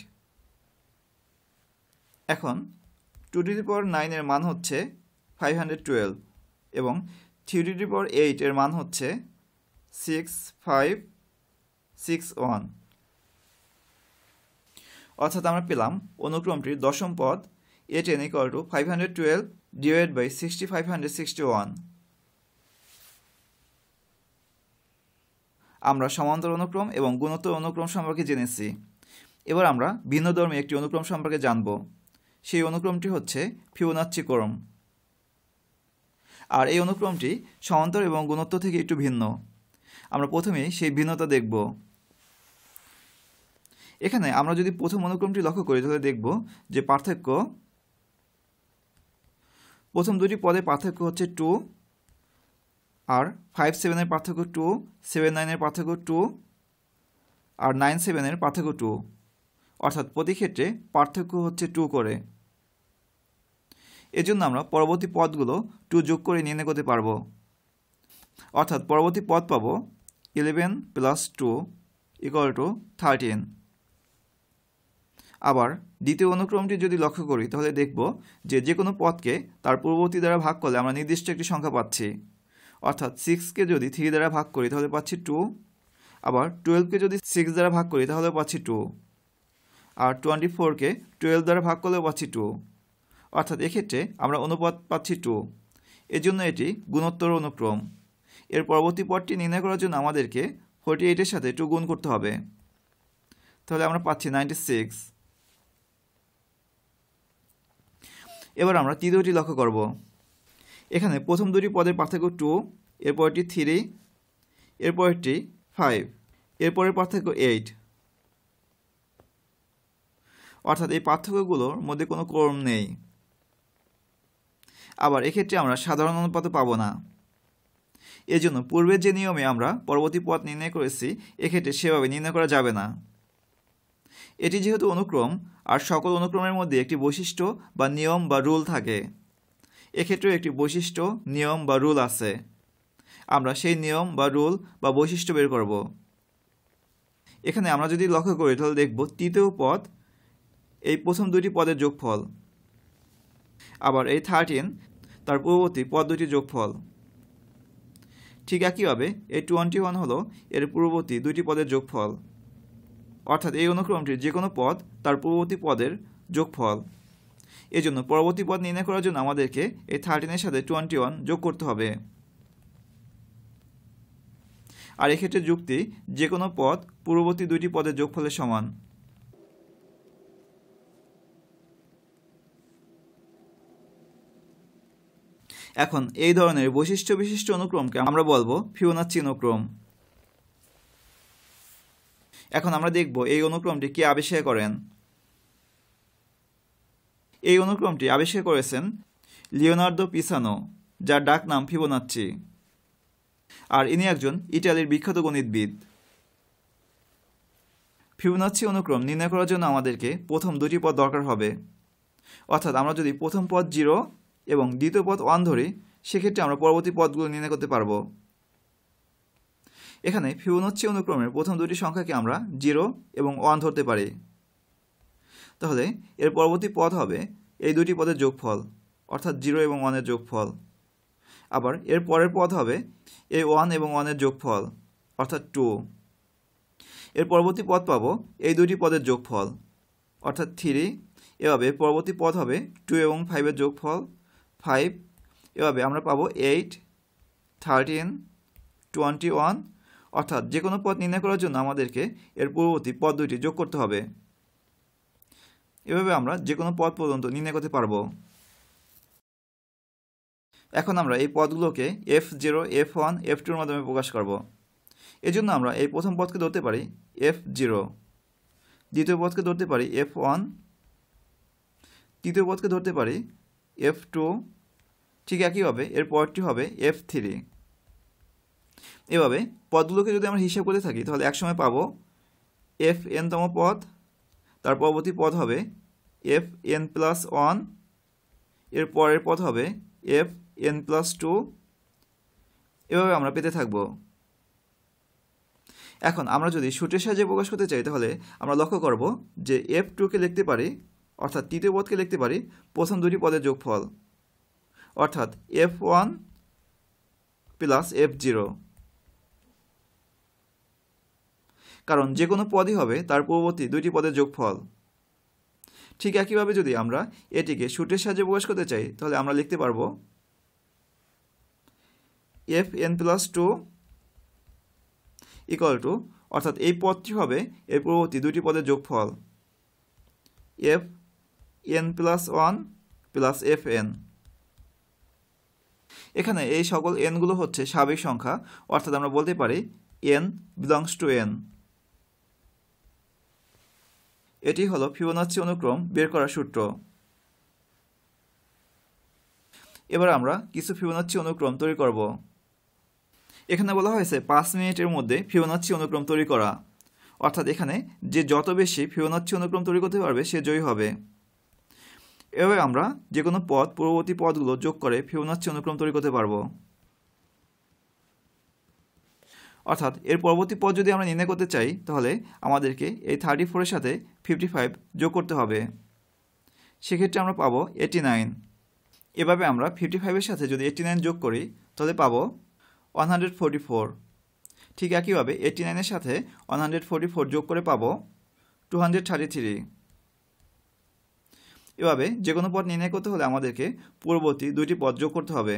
এখন 2⁹ এর মান হচ্ছে 512 এবং 3⁸ এর মান হচ্ছে 6561। অর্থাৎ আমরা পেলাম অনুক্রমটির দশম পদ a10 = 512/6561। আমরা সমান্তর অনুক্রম এবং গুণোত্তর অনুক্রম সম্পর্কে জেনেছি। এবার আমরা ভিন্নধর্মী একটি অনুক্রম সম্পর্কে জানব। সেই অনুক্রমটি হচ্ছে ফিবোনাচ্চি ক্রম। আর এই অনুক্রমটি সমান্তর এবং গুণোত্তর থেকে একটু ভিন্ন। আমরা প্রথমেই সেই ভিন্নতা দেখব। এখানে আমরা যদি প্রথম অনুক্রমটি লক্ষ্য করি তাহলে দেখব যে পার্থক্য, প্রথম দুটি পদের পার্থক্য হচ্ছে 2, আর 5-7 এর পার্থক্য 2, 7-9 এর পার্থক্য 2 আর 9-7 এর পার্থক্য 2, অর্থাৎ প্রতি ক্ষেত্রে পার্থক্য হচ্ছে 2 করে। এজন্য আমরা পরবর্তী পদগুলো 2 যোগ করে নির্ণয় করতে পারবো, অর্থাৎ পরবর্তী পদ পাবো 11 + 2 = 13। আবার দ্বিতীয় অনুক্রমটি যদি লক্ষ্য করি তাহলে দেখব যে কোনো পদকে তার পূর্ববর্তী দ্বারা ভাগ করলে আমরা নির্দিষ্ট একটি সংখ্যা পাচ্ছি, অর্থাৎ 6কে যদি 3 দ্বারা ভাগ করি তাহলে পাচ্ছি 2, আবার 12কে যদি 6 দ্বারা ভাগ করি তাহলে পাচ্ছি 2, আর 24কে 12 দ্বারা ভাগ করলেও পাচ্ছি 2, অর্থাৎ এক্ষেত্রে আমরা অনুপাত পাচ্ছি 2। এজন্য এটি গুণোত্তর অনুক্রম। এর পরবর্তী পদটি নির্ণয় করার জন্য আমাদেরকে 48 এর সাথে 2 গুণ করতে হবে, তাহলে আমরা পাচ্ছি 96। এবার আমরা তৃতীয়টি লক্ষ্য করব। এখানে প্রথম দুটি পদের পার্থক্য 2, এরপরটি 3, এরপরটি 5, এরপরের পার্থক্য 8, অর্থাৎ এই পার্থক্যগুলোর মধ্যে কোনো ক্রম নেই। আবার এক্ষেত্রে আমরা সাধারণ অনুপাতও পাবো না। এজন্য পূর্বের যে নিয়মে আমরা পরবর্তী পদ নির্ণয় করেছি এক্ষেত্রে সেভাবে নির্ণয় করা যাবে না। এটি যেহেতু অনুক্রম, আর সকল অনুক্রমের মধ্যে একটি বৈশিষ্ট্য বা নিয়ম বা রুল থাকে, এক্ষেত্রেও একটি বৈশিষ্ট্য, নিয়ম বা রুল আছে। আমরা সেই নিয়ম বা রুল বা বৈশিষ্ট্য বের করব। এখানে আমরা যদি লক্ষ্য করি তাহলে দেখব তৃতীয় পদ এই প্রথম দুটি পদের যোগফল, আবার এই 13 তার পূর্ববর্তী পদ দুটির যোগফল। ঠিক একইভাবে এই 21 হলো এর পূর্ববর্তী দুটি পদের যোগফল, অর্থাৎ এই অনুক্রমটির যে কোনো পদ তার পূর্ববর্তী পদের যোগফল। এজন্য পরবর্তী পদ নির্ণয় করার জন্য আমাদেরকে এই 13 সাথে 21 যোগ করতে হবে। আর এক্ষেত্রে যুক্তি যে কোনো পদ পূর্ববর্তী দুইটি পদের যোগফলের সমান। এখন এই ধরনের বৈশিষ্ট্য বিশিষ্ট অনুক্রমকে আমরা বলবো ফিবোনাচ্চি অনুক্রম। এখন আমরা দেখব এই অনুক্রমটি কে আবিষ্কার করেন। এই অনুক্রমটি আবিষ্কার করেছেন লিওনার্দো পিসানো, যার ডাক নাম ফিবোনাচ্চি, আর ইনি একজন ইটালির বিখ্যাত গণিতবিদ। ফিবোনাচ্চি অনুক্রম নির্ণয় করার জন্য আমাদেরকে প্রথম দুটি পদ দরকার হবে, অর্থাৎ আমরা যদি প্রথম পদ 0 এবং দ্বিতীয় পদ 1 ধরি সেক্ষেত্রে আমরা পরবর্তী পদগুলো নির্ণয় করতে পারব। এখানে ফিবোনাচ্চি অনুক্রমের প্রথম দুটি সংখ্যাকে আমরা 0 এবং 1 ধরতে পারি। তাহলে এর পরবর্তী পদ হবে এই দুটি পদের যোগফল, অর্থাৎ 0 এবং 1 এর যোগফল। আবার এর পরের পদ হবে এই 1 এবং 1 এর যোগফল, অর্থাৎ 2। এর পরবর্তী পদ পাবো এই দুটি পদের যোগফল, অর্থাৎ 3। এভাবে পরবর্তী পদ হবে 2 এবং 5 এর যোগফল, 5। এভাবে আমরা পাবো 8, 13, 21। অর্থাৎ যে কোনো পদ নির্ণয় করার জন্য আমাদেরকে এর পূর্ববর্তী পদ দুটি যোগ করতে হবে। এভাবে আমরা যে কোনো পদ পর্যন্ত নির্ণয় করতে পারবো। এখন আমরা এই পদগুলোকে f0, f1, f2 এর মাধ্যমে প্রকাশ করব। এজন্য আমরা এই প্রথম পদকে ধরতে পারি f0, দ্বিতীয় পদকে ধরতে পারি f1, তৃতীয় পদকে ধরতে পারি f2, ঠিক একইভাবে এর পরটি হবে f3। এভাবে পদগুলোকে যদি আমরা হিসাব করতে থাকি তাহলে একসময় পাবো fn-তম পদ, তার পরবর্তী পদ হবে fn+1, এর পরের পদ হবে fn+2। এভাবে আমরা পেতে থাকব। এখন আমরা যদি সূত্রের সাহায্যে প্রকাশ করতে চাই তাহলে আমরা লক্ষ্য করব যে f2কে লিখতে পারি, অর্থাৎ তৃতীয় পদকে লিখতে পারি প্রথম দুটি পদের যোগফল, অর্থাৎ f1 প্লাস f0, কারণ যে কোনো পদই হবে তার পূর্ববর্তী দুইটি পদের যোগফল। ঠিক একইভাবে যদি আমরা এটিকে সূত্রের সাহায্যে প্রকাশ করতে চাই তাহলে আমরা লিখতে পারবো fn+2 ইকুয়াল টু, অর্থাৎ এই পদটি হবে এর পূর্ববর্তী দুটি পদের যোগফল, fn+1 প্লাস fn। এখানে এই সকল n গুলো হচ্ছে স্বাভাবিক সংখ্যা, অর্থাৎ আমরা বলতে পারি n belongs to n। এটি হলো ফিবোনাচ্চি অনুক্রম বের করার সূত্র। এবার আমরা কিছু ফিবোনাচ্চি অনুক্রম তৈরি করব। এখানে বলা হয়েছে 5 মিনিটের মধ্যে ফিবোনাচ্চি অনুক্রম তৈরি করা, অর্থাৎ এখানে যে যত বেশি ফিবোনাচ্চি অনুক্রম তৈরি করতে পারবে সে জয়ী হবে। এভাবে আমরা যে কোনো পদ পূর্ববর্তী পদগুলো যোগ করে ফিবোনাচ্চি অনুক্রম তৈরি করতে পারবো। অর্থাৎ এর পরবর্তী পদ যদি আমরা নির্ণয় করতে চাই তাহলে আমাদেরকে এই 34 এর সাথে 55 যোগ করতে হবে। সেক্ষেত্রে আমরা পাবো 89। এভাবে আমরা 55 এর সাথে যদি 89 যোগ করি তাহলে পাবো 144। ঠিক একইভাবে 89 এর সাথে 144 যোগ করে পাবো 233। এভাবে যে কোনো পদ নির্ণয় করতে হলে আমাদেরকে পূর্ববর্তী দুইটি পদ যোগ করতে হবে।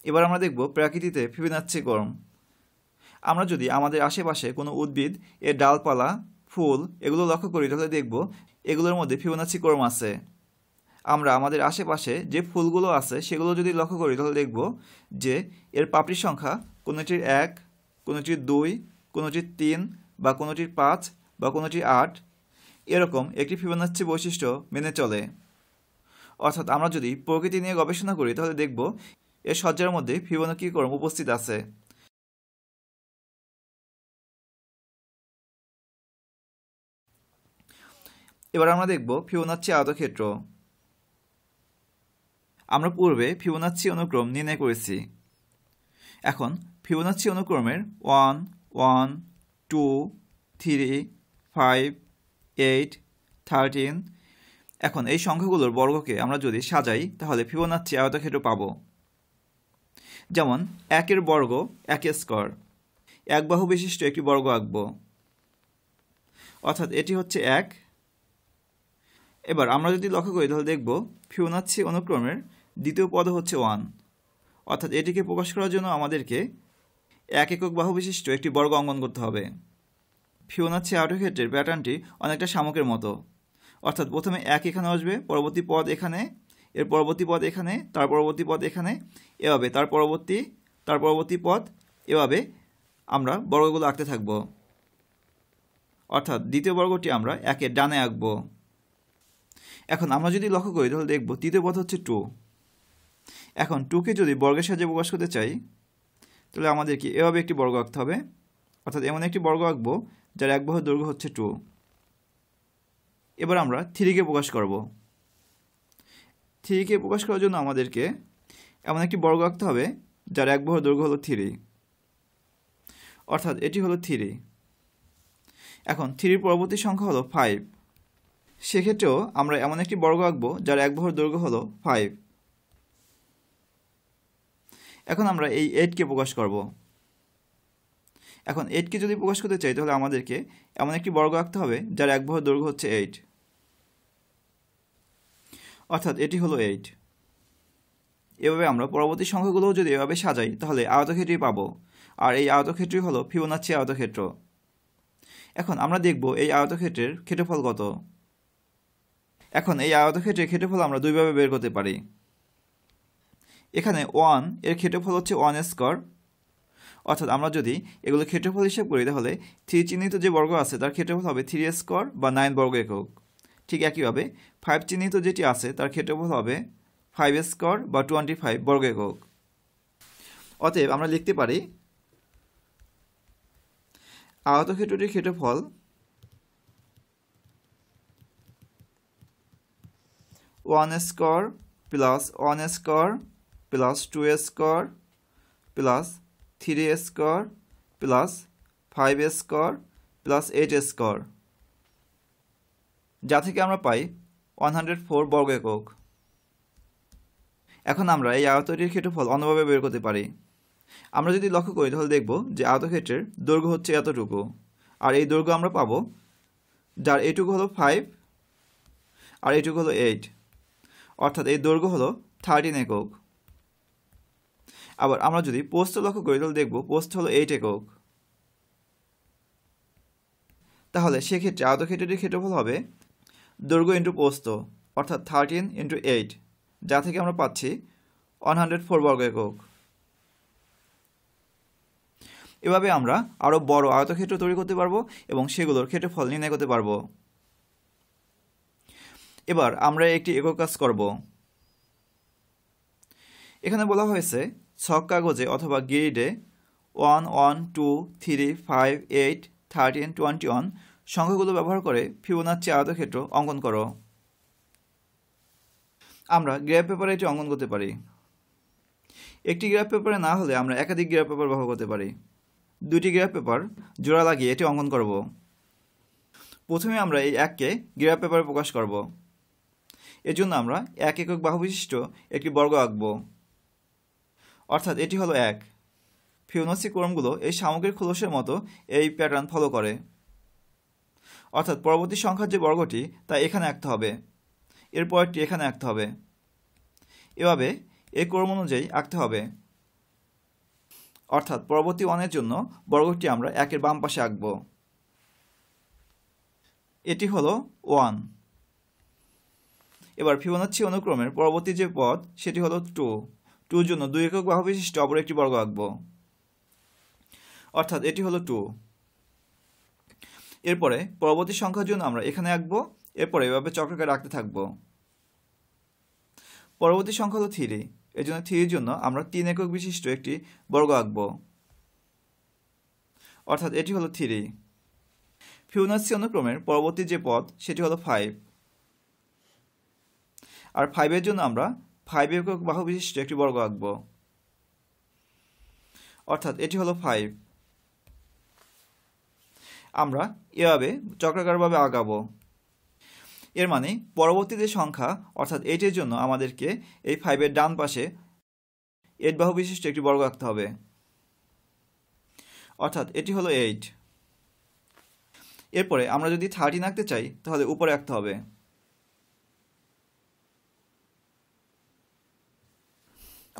এবার আমরা দেখব প্রকৃতিতে ফিবোনাচ্চি ক্রম। আমরা যদি আমাদের আশেপাশে কোনো উদ্ভিদ এর ডালপালা, ফুল এগুলো লক্ষ্য করি তাহলে দেখব এগুলোর মধ্যে ফিবোনাচ্চি ক্রম আছে। আমরা আমাদের আশেপাশে যে ফুলগুলো আছে সেগুলো যদি লক্ষ্য করি তাহলে দেখব যে এর পাপড়ির সংখ্যা কোনোটির 1, কোনোটির 2, কোনোটির 3 বা কোনোটির 5 বা কোনোটির 8 এরকম একটি ফিবোনাচ্চি বৈশিষ্ট্য মেনে চলে। অর্থাৎ আমরা যদি প্রকৃতি নিয়ে গবেষণা করি তাহলে দেখব এর সজ্জার মধ্যে ফিবোনাকি ক্রম উপস্থিত আছে। এবার আমরা দেখব ফিবোনাচ্চি আয়তক্ষেত্র। আমরা পূর্বে ফিবোনাচ্চি অনুক্রম নির্ণয় করেছি। এখন ফিবোনাচ্চি অনুক্রমের 1, 1, 2, 3, 5, 8, 13 এখন এই সংখ্যাগুলোর বর্গকে আমরা যদি সাজাই তাহলে ফিবোনাচ্চি আয়তক্ষেত্র পাব। যেমন 1 এর বর্গ 1 স্কয়ার, এক বাহু বিশিষ্ট একটি বর্গ আঁকব, অর্থাৎ এটি হচ্ছে 1। এবার আমরা যদি লক্ষ্য করি তাহলে দেখব ফিবোনাচ্চি অনুক্রমের দ্বিতীয় পদ হচ্ছে 1, অর্থাৎ এটিকে প্রকাশ করার জন্য আমাদেরকে 1 একক বাহু বিশিষ্ট একটি বর্গ অঙ্কন করতে হবে। ফিবোনাচ্চি আয়তক্ষেত্রের প্যাটার্নটি অনেকটা শামুকের মতো, অর্থাৎ প্রথমে 1 এখানে আসবে, পরবর্তী পদ এখানে, এর পরবর্তী পদ এখানে, তার পরবর্তী পদ এখানে, এভাবে তার পরবর্তী পদ, এভাবে আমরা বর্গগুলো আঁকতে থাকব। অর্থাৎ দ্বিতীয় বর্গটি আমরা 1 এর ডানে আঁকব। এখন আমরা যদি লক্ষ্য করি তাহলে দেখব তৃতীয় পদ হচ্ছে 2। এখন 2কে যদি বর্গের সাহায্যে প্রকাশ করতে চাই তাহলে আমাদেরকে এভাবে একটি বর্গ আঁকতে হবে, অর্থাৎ এমন একটি বর্গ আঁকব যার এক বাহুর দৈর্ঘ্য হচ্ছে 2। এবার আমরা 3কে প্রকাশ করব। 3কে প্রকাশ করার জন্য আমাদেরকে এমন একটি বর্গ আঁকতে হবে যার এক বাহুর দৈর্ঘ্য হলো 3, অর্থাৎ এটি হলো 3। এখন 3 পরবর্তী সংখ্যা হলো 5, সেক্ষেত্রেও আমরা এমন একটি বর্গ আঁকব যার এক বাহুর দৈর্ঘ্য হলো 5। এখন আমরা এই 8কে প্রকাশ করব। এখন 8কে যদি প্রকাশ করতে চাই তাহলে আমাদেরকে এমন একটি বর্গ আঁকতে হবে যার এক বাহুর দৈর্ঘ্য হচ্ছে 8, অর্থাৎ এটি হলো 8। এভাবে আমরা পরবর্তী সংখ্যাগুলোও যদি এভাবে সাজাই তাহলে আয়তক্ষেত্রই পাবো, আর এই আয়তক্ষেত্রই হলো ফিবোনাচ্চি আয়তক্ষেত্র। এখন আমরা দেখব এই আয়তক্ষেত্রের ক্ষেত্রফল কত। এখন এই আয়তক্ষেত্রের ক্ষেত্রফল আমরা দুইভাবে বের করতে পারি। এখানে 1 এর ক্ষেত্রফল হচ্ছে 1 স্কয়ার, অর্থাৎ আমরা যদি এগুলো ক্ষেত্রফল হিসাব করি তাহলে 3 চিহ্নিত যে বর্গ আছে তার ক্ষেত্রফল হবে 3 স্কয়ার বা 9 বর্গ একক। ঠিক একইভাবে 5 চিহ্নিত যেটি আছে তার ক্ষেত্রফল হবে 5 স্কয়ার বা 25 বর্গ একক। অতএব আমরা লিখতে পারি আয়তক্ষেত্রটির ক্ষেত্রফল one square plus 1 square plus 2 square plus 3 square plus 5 square plus 8 square, যা থেকে আমরা পাই 104 বর্গ একক। এখন আমরা এই আয়তটির ক্ষেত্রফল অন্যভাবে বের করতে পারি। আমরা যদি লক্ষ্য করি তাহলে দেখব যে আয়তক্ষেত্রের দৈর্ঘ্য হচ্ছে এতটুকু, আর এই দৈর্ঘ্য আমরা পাবো যার এইটুকু হলো 5 আর এইটুকু হলো 8, অর্থাৎ এই দৈর্ঘ্য হলো 13 একক। আবার আমরা যদি প্রস্থ লক্ষ্য করি তাহলে দেখব প্রস্থ হলো 8 একক। তাহলে সেক্ষেত্রে আয়তক্ষেত্রটির ক্ষেত্রফল হবে দৈর্ঘ্য ইন্টু প্রস্থ, অর্থাৎ 13 ইন্টু 8, যা থেকে আমরা পাচ্ছি 104 বর্গ একক। এভাবে আমরা আরও বড় আয়তক্ষেত্র তৈরি করতে পারবো এবং সেগুলোর ক্ষেত্রফল নির্ণয় করতে পারবো। এবার আমরা একটি একক কাজ করব। এখানে বলা হয়েছে ছক কাগজে অথবা গ্রিডে 1, 1, 2, 3, 5, 8, 13, 21 সংখ্যাগুলো ব্যবহার করে ফিবোনাচ্চি আয়তক্ষেত্র অঙ্কন করো। আমরা গ্রাফ পেপারে এটি অঙ্কন করতে পারি। একটি গ্রাফ পেপারে না হলে আমরা একাধিক গ্রাফ পেপার ব্যবহার করতে পারি। দুটি গ্রাফ পেপার জোড়া লাগিয়ে এটি অঙ্কন করব। প্রথমে আমরা এই 1কে গ্রাফ পেপারে প্রকাশ করব। এর জন্য আমরা 1 একক বাহু বিশিষ্ট একটি বর্গ আঁকব, অর্থাৎ এটি হলো 1। ফিবোনাচ্চি ক্রমগুলো এই শামুকের খোলসের মতো এই প্যাটার্ন ফলো করে, অর্থাৎ পরবর্তী সংখ্যার যে বর্গটি তা এখানে আঁকতে হবে, এর পরেরটি এখানে আঁকতে হবে, এভাবে এই ক্রম অনুযায়ী আঁকতে হবে। অর্থাৎ পরবর্তী 1 এর জন্য বর্গটি আমরা 1 এর বাম পাশে আঁকব। এটি হলো 1। এবার ফিবোনাচ্চি অনুক্রমের পরবর্তী যে পদ সেটি হলো 2। 2 জন্য 2 একক বাহু বিশিষ্ট অপর একটি বর্গ আঁকব, অর্থাৎ এটি হলো 2। এরপরে পরবর্তী সংখ্যার জন্য আমরা এখানে আঁকবো, এরপরে এভাবে চক্রাকারে রাখতে থাকবো। পরবর্তী সংখ্যা হলো 3, এর জন্য 3 এর জন্য আমরা 3 একক বিশিষ্ট একটি বর্গ আঁকবো, অর্থাৎ এটি হলো 3। ফিবোনাচ্চি অনুক্রমের পরবর্তী যে পদ সেটি হলো 5, আর 5 এর জন্য আমরা 5 একক বাহু বিশিষ্ট একটি বর্গ আঁকবো, অর্থাৎ এটি হলো 5। আমরা এভাবে চক্রাকারভাবে আগাবো। এর মানে পরবর্তী যে সংখ্যা অর্থাৎ 8 এর জন্য আমাদেরকে এই 5 এর ডান পাশে 8 বাহু বিশিষ্ট একটি বর্গ আঁকতে হবে, অর্থাৎ এটি হলো 8। এরপরে আমরা যদি 13 আঁকতে চাই তাহলে উপরে আঁকতে হবে,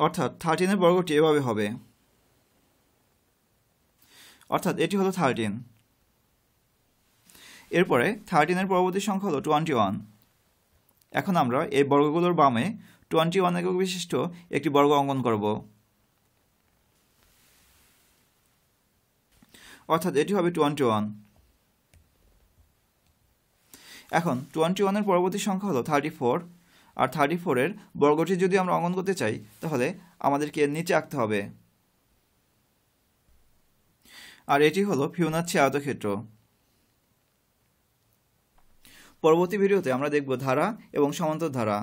অর্থাৎ 13 এর বর্গটি এভাবে হবে, অর্থাৎ এটি হলো 13। এরপরে 13 এর পরবর্তী সংখ্যা হলো 21। এখন আমরা এই বর্গগুলোর বামে 21 একক বিশিষ্ট একটি বর্গ অঙ্কন করব, অর্থাৎ এটি হবে 21। এখন 21 এর পরবর্তী সংখ্যা হলো 34, আর 34 এর বর্গটি যদি আমরা অঙ্কন করতে চাই তাহলে আমাদেরকে এর নিচে আঁকতে হবে, আর এটি হলো ফিবোনাচ্চি আয়তক্ষেত্র। পরবর্তী ভিডিওতে আমরা দেখব ধারা এবং সমান্তর ধারা।